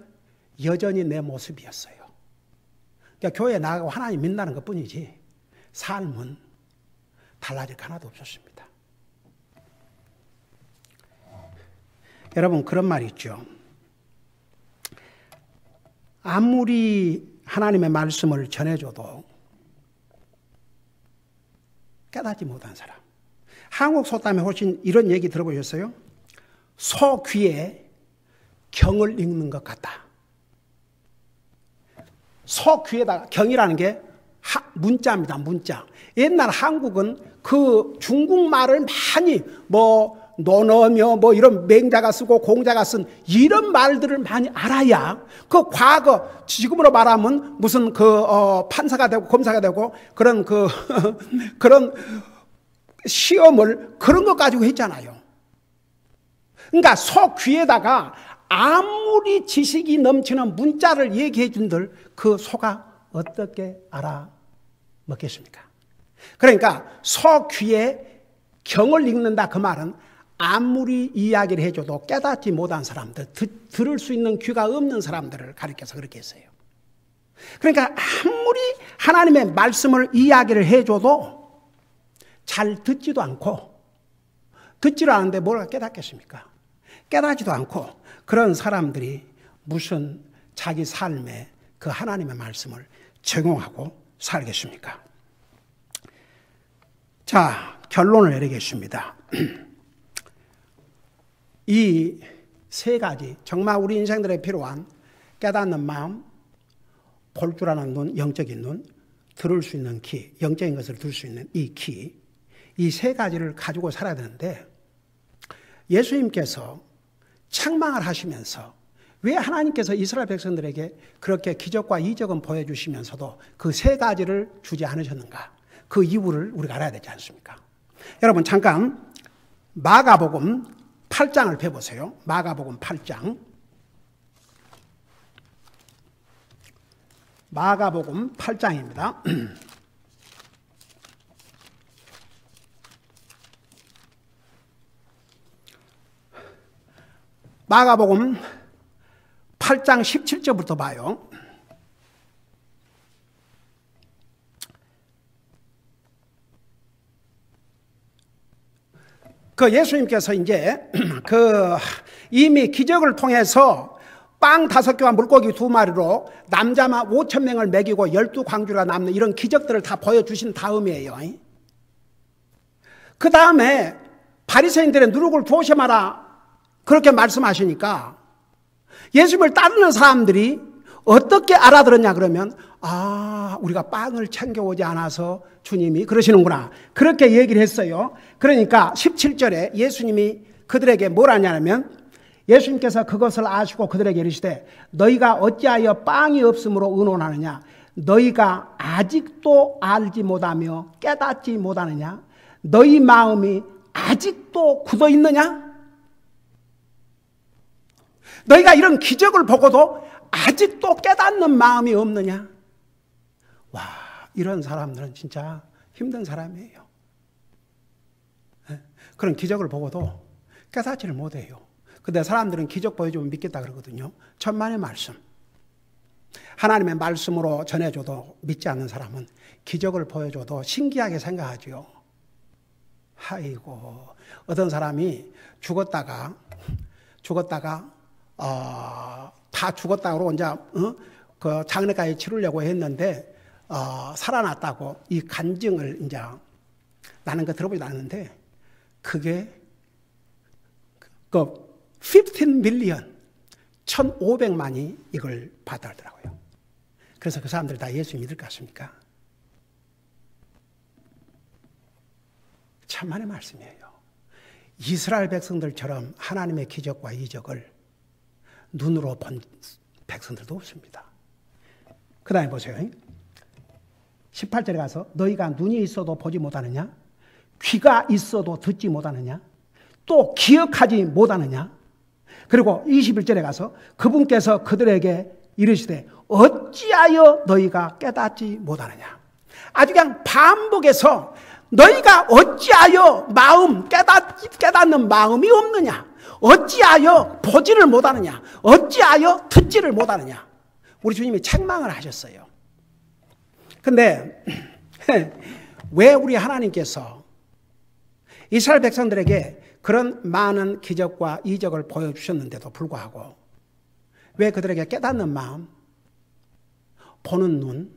여전히 내 모습이었어요. 그러니까 교회에 나가고 하나님 믿는다는 것 뿐이지 삶은 달라질 게 하나도 없었습니다. 여러분, 그런 말이 있죠. 아무리 하나님의 말씀을 전해줘도 깨닫지 못한 사람. 한국 속담에 혹시 이런 얘기 들어보셨어요? 소 귀에 경을 읽는 것 같다. 소 귀에다가 경이라는 게 문자입니다. 문자. 옛날 한국은 그 중국말을 많이 논어며 이런 맹자가 쓰고 공자가 쓴 이런 말들을 많이 알아야 그 과거, 지금으로 말하면 무슨 판사가 되고 검사가 되고 그런 시험을 그런 것 가지고 했잖아요. 그러니까 속 귀에다가 아무리 지식이 넘치는 문자를 얘기해 준들 그 소가 어떻게 알아먹겠습니까? 그러니까 속 귀에 경을 읽는다 그 말은 아무리 이야기를 해줘도 깨닫지 못한 사람들, 들을 수 있는 귀가 없는 사람들을 가리켜서 그렇게 했어요. 그러니까 아무리 하나님의 말씀을 이야기를 해줘도 잘 듣지도 않고 듣지를 않는데 뭘 깨닫겠습니까? 깨닫지도 않고 그런 사람들이 무슨 자기 삶에 그 하나님의 말씀을 적용하고 살겠습니까? 자, 결론을 내리겠습니다. 이 세 가지 정말 우리 인생들에 필요한 깨닫는 마음, 볼 줄 아는 눈, 영적인 눈, 들을 수 있는 귀, 영적인 것을 들을 수 있는 이 귀, 이 세 가지를 가지고 살아야 되는데 예수님께서 책망을 하시면서 왜 하나님께서 이스라엘 백성들에게 그렇게 기적과 이적은 보여주시면서도 그 세 가지를 주지 않으셨는가? 그 이유를 우리가 알아야 되지 않습니까? 여러분 잠깐 마가복음 8장을 펴보세요. 마가복음 8장. 마가복음 8장입니다. 마가복음 8장 17절부터 봐요. 그 예수님께서 이제 이미 기적을 통해서 빵 5개와 물고기 2마리로 남자만 5,000명을 먹이고 12광주가 남는 이런 기적들을 다 보여주신 다음이에요. 그 다음에 바리새인들의 누룩을 조심하라 그렇게 말씀하시니까 예수님을 따르는 사람들이 어떻게 알아들었냐 그러면 우리가 빵을 챙겨오지 않아서 주님이 그러시는구나 그렇게 얘기를 했어요. 그러니까 17절에 예수님이 그들에게 뭘 하냐면 예수님께서 그것을 아시고 그들에게 이르시되 너희가 어찌하여 빵이 없으므로 의논하느냐 너희가 아직도 알지 못하며 깨닫지 못하느냐 너희 마음이 아직도 굳어 있느냐 너희가 이런 기적을 보고도 아직도 깨닫는 마음이 없느냐 와 이런 사람들은 진짜 힘든 사람이에요. 그런 기적을 보고도 깨닫지를 못해요. 근데 사람들은 기적 보여주면 믿겠다 그러거든요. 천만의 말씀. 하나님의 말씀으로 전해줘도 믿지 않는 사람은 기적을 보여줘도 신기하게 생각하죠. 아이고 어떤 사람이 죽었다가 다 죽었다고 이제 그 장례까지 치르려고 했는데 살아났다고 이 간증을 이제 나는 그 들어보지 않았는데 그게 그 15 밀리언 1,500만이 이걸 받아들더라고요. 그래서 그 사람들 다 예수 믿을 것 같습니까? 천만의 말씀이에요. 이스라엘 백성들처럼 하나님의 기적과 이적을 눈으로 본 백성들도 없습니다. 그 다음에 보세요. 18절에 가서 너희가 눈이 있어도 보지 못하느냐 귀가 있어도 듣지 못하느냐 또 기억하지 못하느냐 그리고 21절에 가서 그분께서 그들에게 이르시되 어찌하여 너희가 깨닫지 못하느냐 아주 그냥 반복해서 너희가 어찌하여 깨닫는 마음이 없느냐 어찌하여 보지를 못하느냐 어찌하여 듣지를 못하느냐 우리 주님이 책망을 하셨어요. 근데 왜 우리 하나님께서 이스라엘 백성들에게 그런 많은 기적과 이적을 보여주셨는데도 불구하고 왜 그들에게 깨닫는 마음, 보는 눈,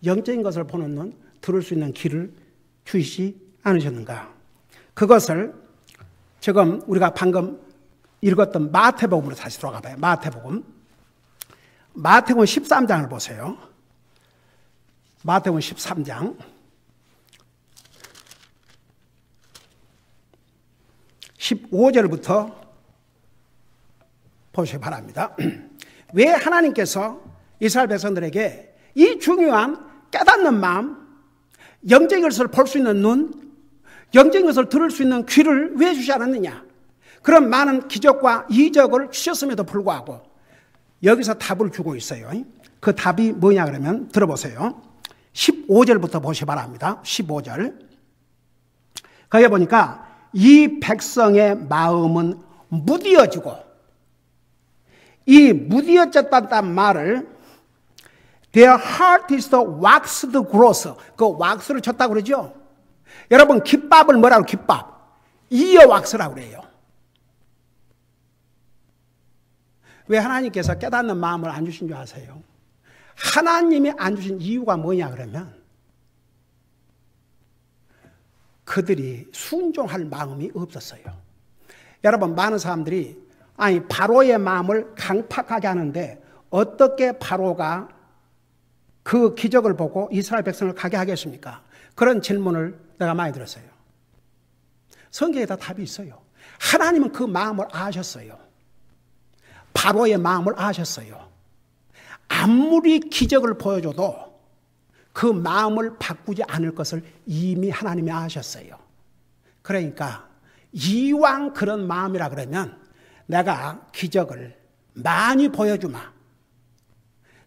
영적인 것을 보는 눈, 들을 수 있는 귀를 주시지 않으셨는가? 그것을 지금 우리가 방금 읽었던 마태복음으로 다시 돌아가 봐요. 마태복음 13장을 보세요. 마태복음 13장 15절부터 보시기 바랍니다. 왜 하나님께서 이스라엘 백성들에게 이 중요한 깨닫는 마음, 영적인 것을 볼 수 있는 눈, 영적인 것을 들을 수 있는 귀를 왜 주지 않았느냐? 그런 많은 기적과 이적을 주셨음에도 불구하고 여기서 답을 주고 있어요. 그 답이 뭐냐 그러면 들어보세요. 15절부터 보시 바랍니다. 15절. 거기에 보니까 이 백성의 마음은 무디어지고, 이 무디어졌다는 말을 their heart is the waxed gross, 그 왁스를 쳤다고 그러죠. 여러분 깃밥을 뭐라고 깃밥? 이어 왁스라고 그래요. 왜 하나님께서 깨닫는 마음을 안 주신 줄 아세요? 하나님이 안 주신 이유가 뭐냐 그러면 그들이 순종할 마음이 없었어요. 여러분 많은 사람들이 바로의 마음을 강팍하게 하는데 어떻게 바로가 그 기적을 보고 이스라엘 백성을 가게 하겠습니까? 그런 질문을 내가 많이 들었어요. 성경에 다 답이 있어요. 하나님은 그 마음을 아셨어요. 바로의 마음을 아셨어요. 아무리 기적을 보여줘도 그 마음을 바꾸지 않을 것을 이미 하나님이 아셨어요. 그러니까 이왕 그런 마음이라 그러면 내가 기적을 많이 보여주마.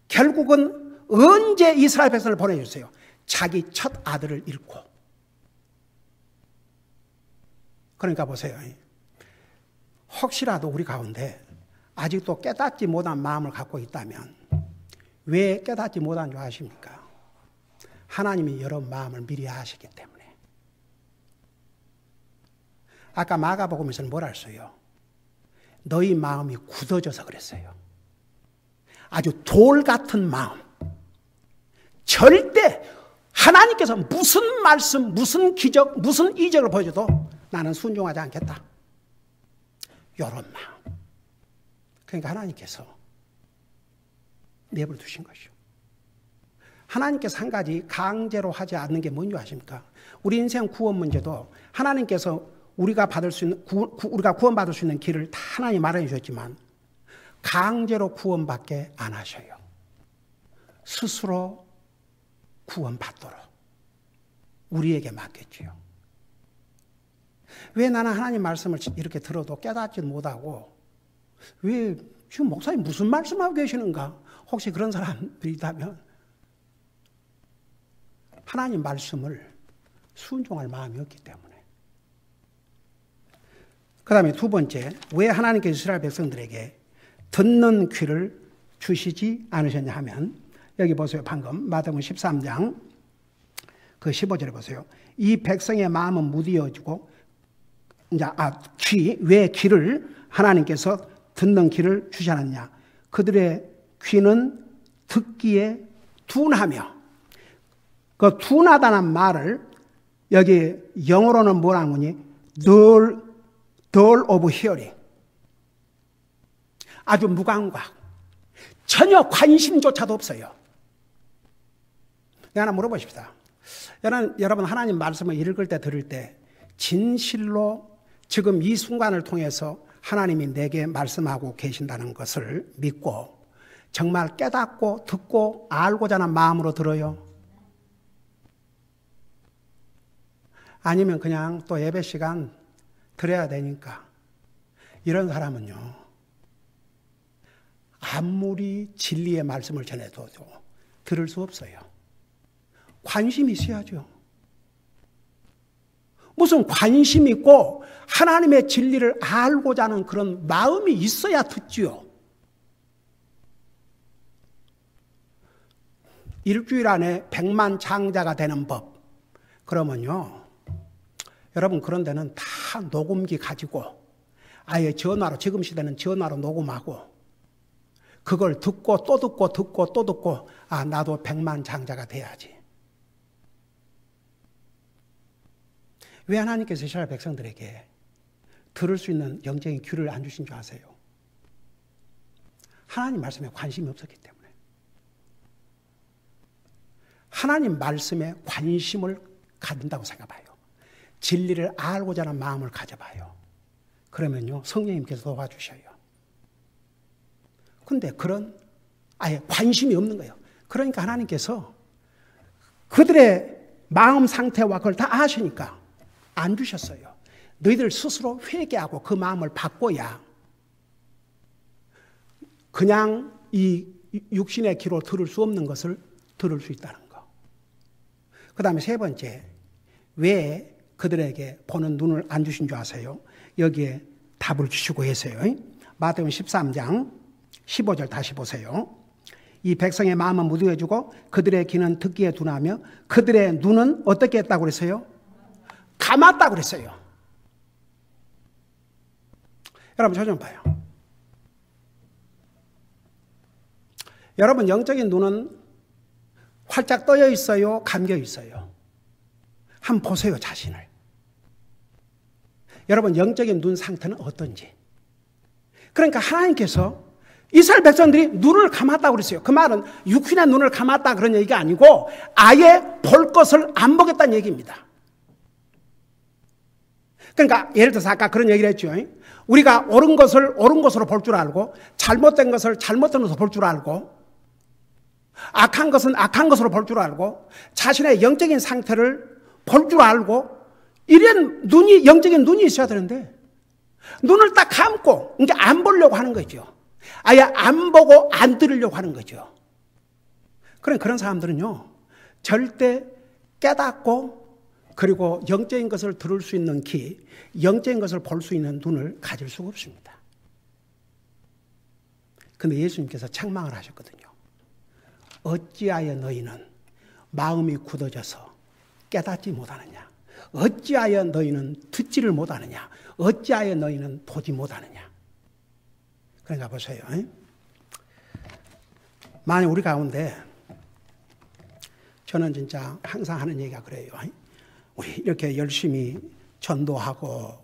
결국은 언제 이스라엘 백성을 보내줬어요? 자기 첫 아들을 잃고. 그러니까 보세요. 혹시라도 우리 가운데 아직도 깨닫지 못한 마음을 갖고 있다면 왜 깨닫지 못한 줄 아십니까? 하나님이 여러분 마음을 미리 아시기 때문에. 아까 마가복음에서는 뭐라 했어요? 너희 마음이 굳어져서 그랬어요. 아주 돌 같은 마음. 절대 하나님께서 무슨 말씀, 무슨 기적, 무슨 이적을 보여줘도 나는 순종하지 않겠다. 이런 마음. 그러니까 하나님께서 내버려 두신 것이죠. 하나님께서 한 가지 강제로 하지 않는 게 뭔지 아십니까? 우리 인생 구원 문제도 하나님께서 우리가 받을 수 있는 우리가 구원받을 수 있는 길을 다 하나님 마련해 주셨지만 강제로 구원받게 안 하셔요. 스스로 구원받도록 우리에게 맡겼지요. 왜 나는 하나님 말씀을 이렇게 들어도 깨닫지 못하고 왜 지금 목사님 무슨 말씀하고 계시는가? 혹시 그런 사람들이 있다면 하나님 말씀을 순종할 마음이 없기 때문에. 그 다음에 두 번째, 왜 하나님께서 이스라엘 백성들에게 듣는 귀를 주시지 않으셨냐 하면 여기 보세요. 방금 마태복음 13장 그 15절에 보세요. 이 백성의 마음은 무디어지고 왜 귀를 하나님께서 듣는 귀를 주시 않았냐. 그들의 귀는 듣기에 둔하며, 그 둔하다는 말을 여기 영어로는 뭐라고 하니? dull of hearing. 아주 무감각. 전혀 관심조차도 없어요. 하나 물어보십시다. 여러분 하나님 말씀을 읽을 때 들을 때 진실로 지금 이 순간을 통해서 하나님이 내게 말씀하고 계신다는 것을 믿고 정말 깨닫고 듣고 알고자 하는 마음으로 들어요? 아니면 그냥 또 예배 시간 드려야 되니까. 이런 사람은요, 아무리 진리의 말씀을 전해도 들을 수 없어요. 관심이 있어야죠. 무슨 관심 있고 하나님의 진리를 알고자 하는 그런 마음이 있어야 듣지요. 일주일 안에 100만 장자가 되는 법. 그러면요, 여러분 그런 데는 다 녹음기 가지고 아예 전화로, 지금 시대는 전화로 녹음하고 그걸 듣고 또 듣고 듣고 또 듣고 나도 100만 장자가 돼야지. 왜 하나님께서 이스라엘 백성들에게 들을 수 있는 영적인 귀를 안 주신 줄 아세요? 하나님 말씀에 관심이 없었기 때문에. 하나님 말씀에 관심을 갖는다고 생각해봐요. 진리를 알고자 하는 마음을 가져봐요. 그러면요, 성령님께서 도와주셔요. 근데 그런 아예 관심이 없는 거예요. 그러니까 하나님께서 그들의 마음 상태와 그걸 다 아시니까 안 주셨어요. 너희들 스스로 회개하고 그 마음을 바꿔야 그냥 이 육신의 귀로 들을 수 없는 것을 들을 수 있다는 거. 그 다음에 세 번째, 왜 그들에게 보는 눈을 안 주신 줄 아세요? 여기에 답을 주시고 계세요. 마태복음 13장 15절 다시 보세요. 이 백성의 마음은 무두해지고 그들의 귀는 듣기에 둔하며 그들의 눈은 어떻게 했다고 그랬어요? 감았다고 그랬어요. 여러분 저 좀 봐요. 여러분 영적인 눈은 활짝 떠여 있어요? 감겨 있어요? 한번 보세요, 자신을. 여러분 영적인 눈 상태는 어떤지. 그러니까 하나님께서 이스라엘 백성들이 눈을 감았다고 그랬어요. 그 말은 육신의 눈을 감았다 그런 얘기가 아니고 아예 볼 것을 안 보겠다는 얘기입니다. 그러니까 예를 들어서 아까 그런 얘기를 했죠. 우리가 옳은 것을 옳은 것으로 볼 줄 알고 잘못된 것을 잘못된 것으로 볼 줄 알고 악한 것은 악한 것으로 볼 줄 알고 자신의 영적인 상태를 볼 줄 알고 이런 눈이 영적인 눈이 있어야 되는데 눈을 딱 감고 이제 안 보려고 하는 거죠. 아예 안 보고 안 들으려고 하는 거죠. 그런 사람들은요 절대 깨닫고 그리고 영적인 것을 들을 수 있는 귀, 영적인 것을 볼 수 있는 눈을 가질 수가 없습니다. 그런데 예수님께서 책망을 하셨거든요. 어찌하여 너희는 마음이 굳어져서 깨닫지 못하느냐? 어찌하여 너희는 듣지를 못하느냐? 어찌하여 너희는 보지 못하느냐? 그러니까 보세요. 만약 우리 가운데 저는 진짜 항상 하는 얘기가 그래요. 우리 이렇게 열심히 전도하고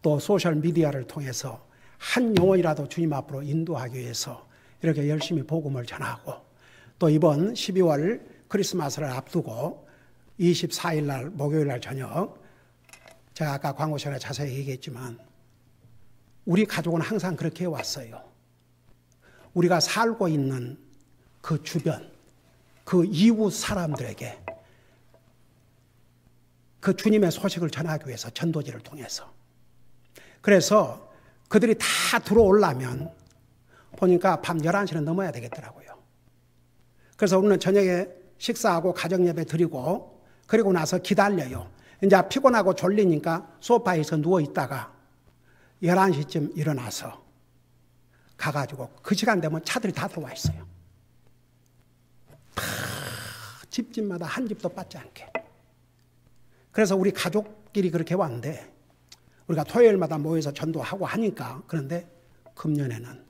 또 소셜미디어를 통해서 한 영혼이라도 주님 앞으로 인도하기 위해서 이렇게 열심히 복음을 전하고 또 이번 12월 크리스마스를 앞두고 24일 날 목요일 날 저녁 제가 아까 광고 시간에 자세히 얘기했지만 우리 가족은 항상 그렇게 해왔어요. 우리가 살고 있는 그 주변, 그 이웃 사람들에게 그 주님의 소식을 전하기 위해서 전도지를 통해서. 그래서 그들이 다 들어오려면 보니까 밤 11시는 넘어야 되겠더라고요. 그래서 우리는 저녁에 식사하고 가정예배 드리고 그리고 나서 기다려요. 이제 피곤하고 졸리니까 소파에서 누워있다가 11시쯤 일어나서 가가지고 그 시간 되면 차들이 다 들어와 있어요. 집집마다 한 집도 빠지 않게. 그래서 우리 가족끼리 그렇게 왔는데 우리가 토요일마다 모여서 전도하고 하니까 그런데 금년에는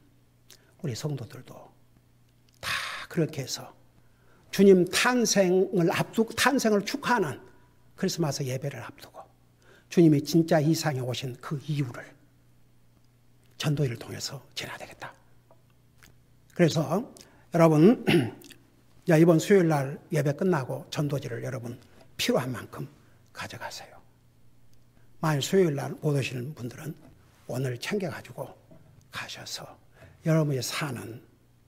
우리 성도들도 다 그렇게 해서 주님 탄생을 축하하는 크리스마스 예배를 앞두고 주님이 진짜 이 세상에 오신 그 이유를 전도일을 통해서 전해야 되겠다. 그래서 여러분 이번 수요일 날 예배 끝나고 전도지를 여러분 필요한 만큼 가져가세요. 만일 수요일 날 못 오시는 분들은 오늘 챙겨가지고 가셔서 여러분이 사는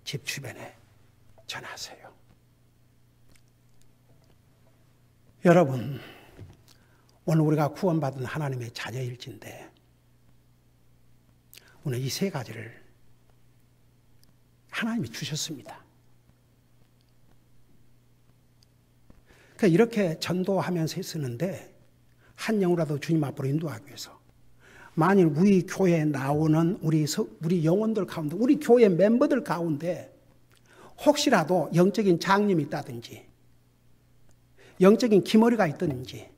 집 주변에 전하세요. 여러분, 오늘 우리가 구원받은 하나님의 자녀일진데 오늘 이 세 가지를 하나님이 주셨습니다. 그러니까 이렇게 전도하면서 쓰는데 한 영혼이라도 주님 앞으로 인도하기 위해서 만일 우리 교회에 나오는 우리 영혼들 가운데 우리 교회 멤버들 가운데 혹시라도 영적인 장님이 있다든지 영적인 기머리가 있든지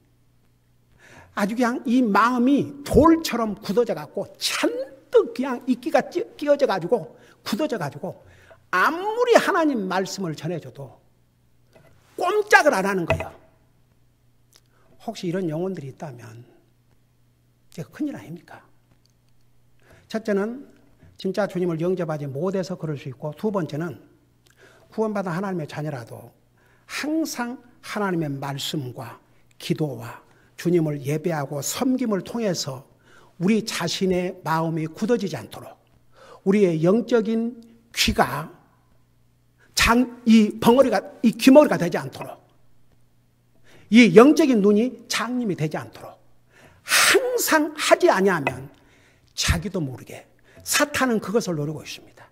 아주 그냥 이 마음이 돌처럼 굳어져 갖고 잔뜩 그냥 이끼가 끼어져 가지고 굳어져 가지고 아무리 하나님 말씀을 전해줘도 꼼짝을 안 하는 거예요. 혹시 이런 영혼들이 있다면 이거 큰일 아닙니까? 첫째는 진짜 주님을 영접하지 못해서 그럴 수 있고 두 번째는 구원받은 하나님의 자녀라도 항상 하나님의 말씀과 기도와 주님을 예배하고 섬김을 통해서 우리 자신의 마음이 굳어지지 않도록 우리의 영적인 귀가 이 귀머리가 되지 않도록 이 영적인 눈이 장님이 되지 않도록 항상 하지 아니하면 자기도 모르게 사탄은 그것을 노리고 있습니다.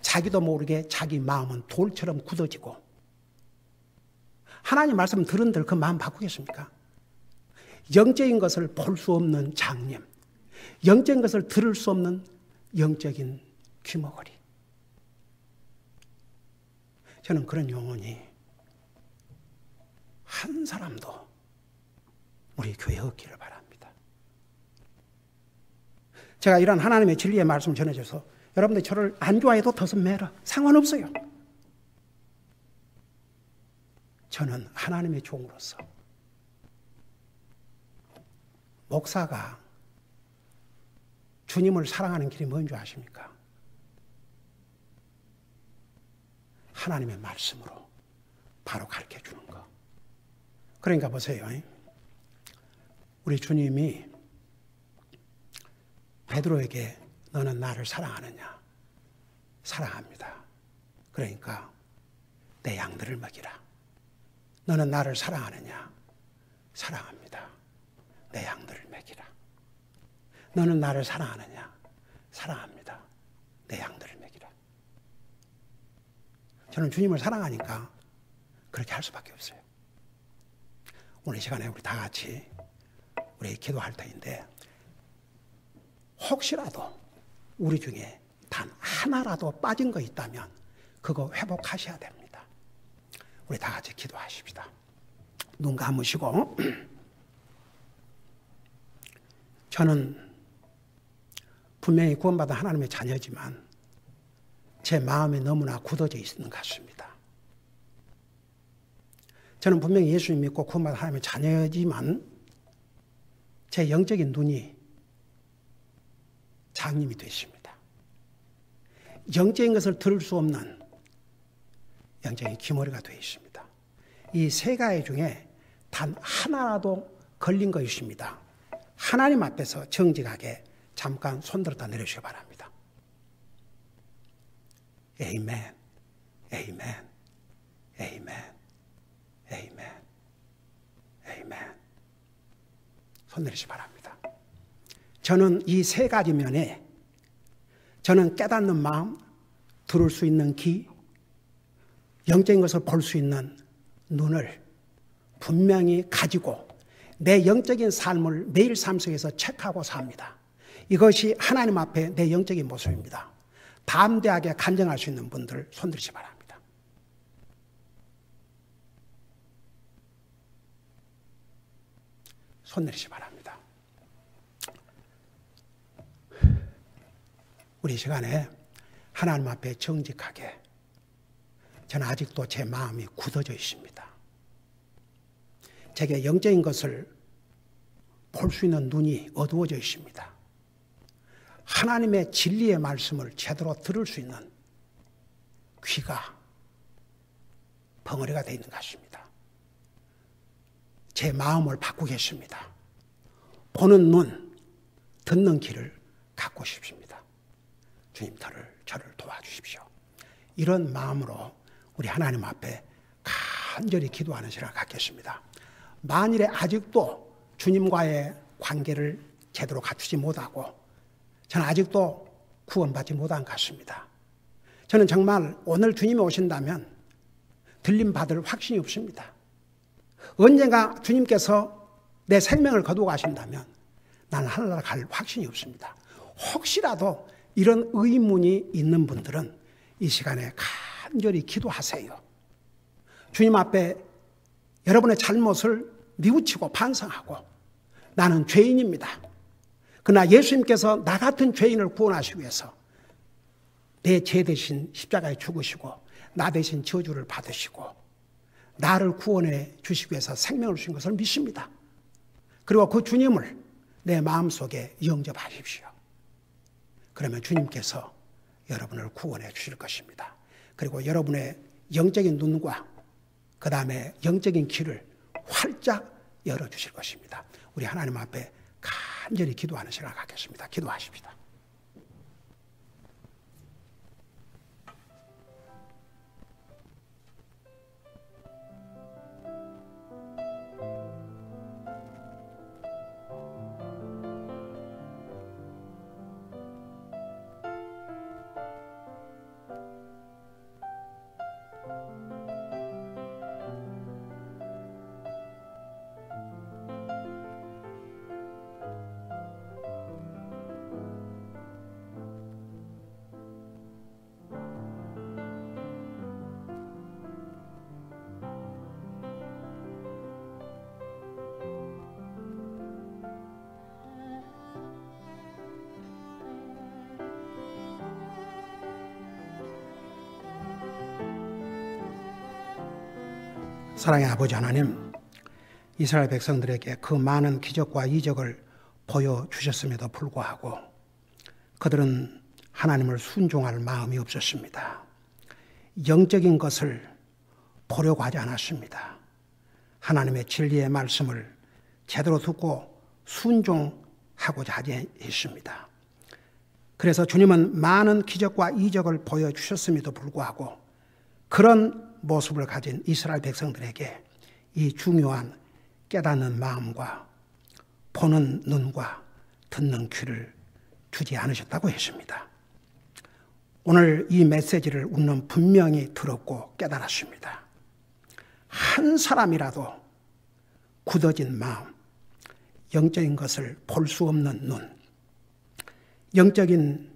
자기도 모르게 자기 마음은 돌처럼 굳어지고 하나님 말씀 들은들 그 마음 바꾸겠습니까? 영적인 것을 볼 수 없는 장님, 영적인 것을 들을 수 없는 영적인 귀머거리. 저는 그런 영혼이 한 사람도 우리 교회에 없기를 바랍니다. 제가 이런 하나님의 진리의 말씀 전해줘서 여러분들 저를 안 좋아해도 덧은 매라. 상관없어요. 저는 하나님의 종으로서 목사가 주님을 사랑하는 길이 뭔 줄 아십니까? 하나님의 말씀으로 바로 가르쳐 주는 거. 그러니까 보세요. 우리 주님이 베드로에게 너는 나를 사랑하느냐? 사랑합니다. 그러니까 내 양들을 먹이라. 너는 나를 사랑하느냐? 사랑합니다. 내 양들을 먹이라. 너는 나를 사랑하느냐? 사랑합니다. 내 양들을 먹이라. 저는 주님을 사랑하니까 그렇게 할 수밖에 없어요. 오늘 이 시간에 우리 다 같이 우리 기도할 터인데 혹시라도 우리 중에 단 하나라도 빠진 거 있다면 그거 회복하셔야 됩니다. 우리 다 같이 기도하십시다. 눈 감으시고 저는 분명히 구원받은 하나님의 자녀지만 제 마음이 너무나 굳어져 있는 것 같습니다. 저는 분명히 예수님 믿고 구원받은 하나님의 자녀지만 제 영적인 눈이 장님이 되십니다. 영적인 것을 들을 수 없는 영적인 귀머리가 되어 있습니다. 이 세 가지 중에 단 하나라도 걸린 것입니다. 하나님 앞에서 정직하게 잠깐 손들었다 내려주시기 바랍니다. 에이멘, 에이멘, 에이멘, 에이멘, 에이멘. 손 내리시기 바랍니다. 저는 이 세 가지 면에 저는 깨닫는 마음, 들을 수 있는 귀, 영적인 것을 볼 수 있는 눈을 분명히 가지고 내 영적인 삶을 매일 삶 속에서 체크하고 삽니다. 이것이 하나님 앞에 내 영적인 모습입니다. 담대하게 간증할 수 있는 분들 손 들시기 바랍니다. 손 내리시기 바랍니다. 우리 시간에 하나님 앞에 정직하게 저는 아직도 제 마음이 굳어져 있습니다. 제게 영적인 것을 볼 수 있는 눈이 어두워져 있습니다. 하나님의 진리의 말씀을 제대로 들을 수 있는 귀가 벙어리가 되어 있는 것 같습니다. 제 마음을 바꾸겠습니다. 보는 눈, 듣는 귀를 갖고 싶습니다. 주님 저를 도와주십시오. 이런 마음으로 우리 하나님 앞에 간절히 기도하는 시간을 갖겠습니다. 만일에 아직도 주님과의 관계를 제대로 갖추지 못하고 저는 아직도 구원받지 못한 것 같습니다. 저는 정말 오늘 주님이 오신다면 들림받을 확신이 없습니다. 언젠가 주님께서 내 생명을 거두고 가신다면 나는 하늘나라 갈 확신이 없습니다. 혹시라도 이런 의문이 있는 분들은 이 시간에 간절히 기도하세요. 주님 앞에 여러분의 잘못을 뉘우치고 반성하고 나는 죄인입니다. 그러나 예수님께서 나 같은 죄인을 구원하시기 위해서 내 죄 대신 십자가에 죽으시고 나 대신 저주를 받으시고 나를 구원해 주시기 위해서 생명을 주신 것을 믿습니다. 그리고 그 주님을 내 마음속에 영접하십시오. 그러면 주님께서 여러분을 구원해 주실 것입니다. 그리고 여러분의 영적인 눈과 그 다음에 영적인 귀를 활짝 열어주실 것입니다. 우리 하나님 앞에 간절히 기도하는 시간을 갖겠습니다. 기도하십시다. 사랑의 아버지 하나님, 이스라엘 백성들에게 그 많은 기적과 이적을 보여주셨음에도 불구하고 그들은 하나님을 순종할 마음이 없었습니다. 영적인 것을 보려고 하지 않았습니다. 하나님의 진리의 말씀을 제대로 듣고 순종하고자 하지 않습니다. 그래서 주님은 많은 기적과 이적을 보여주셨음에도 불구하고 그런 모습을 가진 이스라엘 백성들에게 이 중요한 깨닫는 마음과 보는 눈과 듣는 귀를 주지 않으셨다고 했습니다. 오늘 이 메시지를 우리는 분명히 들었고 깨달았습니다. 한 사람이라도 굳어진 마음, 영적인 것을 볼 수 없는 눈, 영적인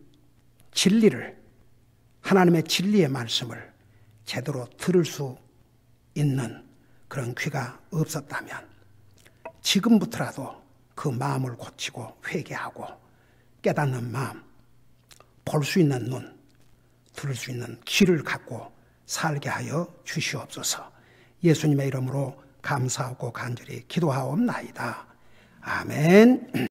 진리를, 하나님의 진리의 말씀을 제대로 들을 수 있는 그런 귀가 없었다면 지금부터라도 그 마음을 고치고 회개하고 깨닫는 마음, 볼 수 있는 눈, 들을 수 있는 귀를 갖고 살게 하여 주시옵소서. 예수님의 이름으로 감사하고 간절히 기도하옵나이다. 아멘.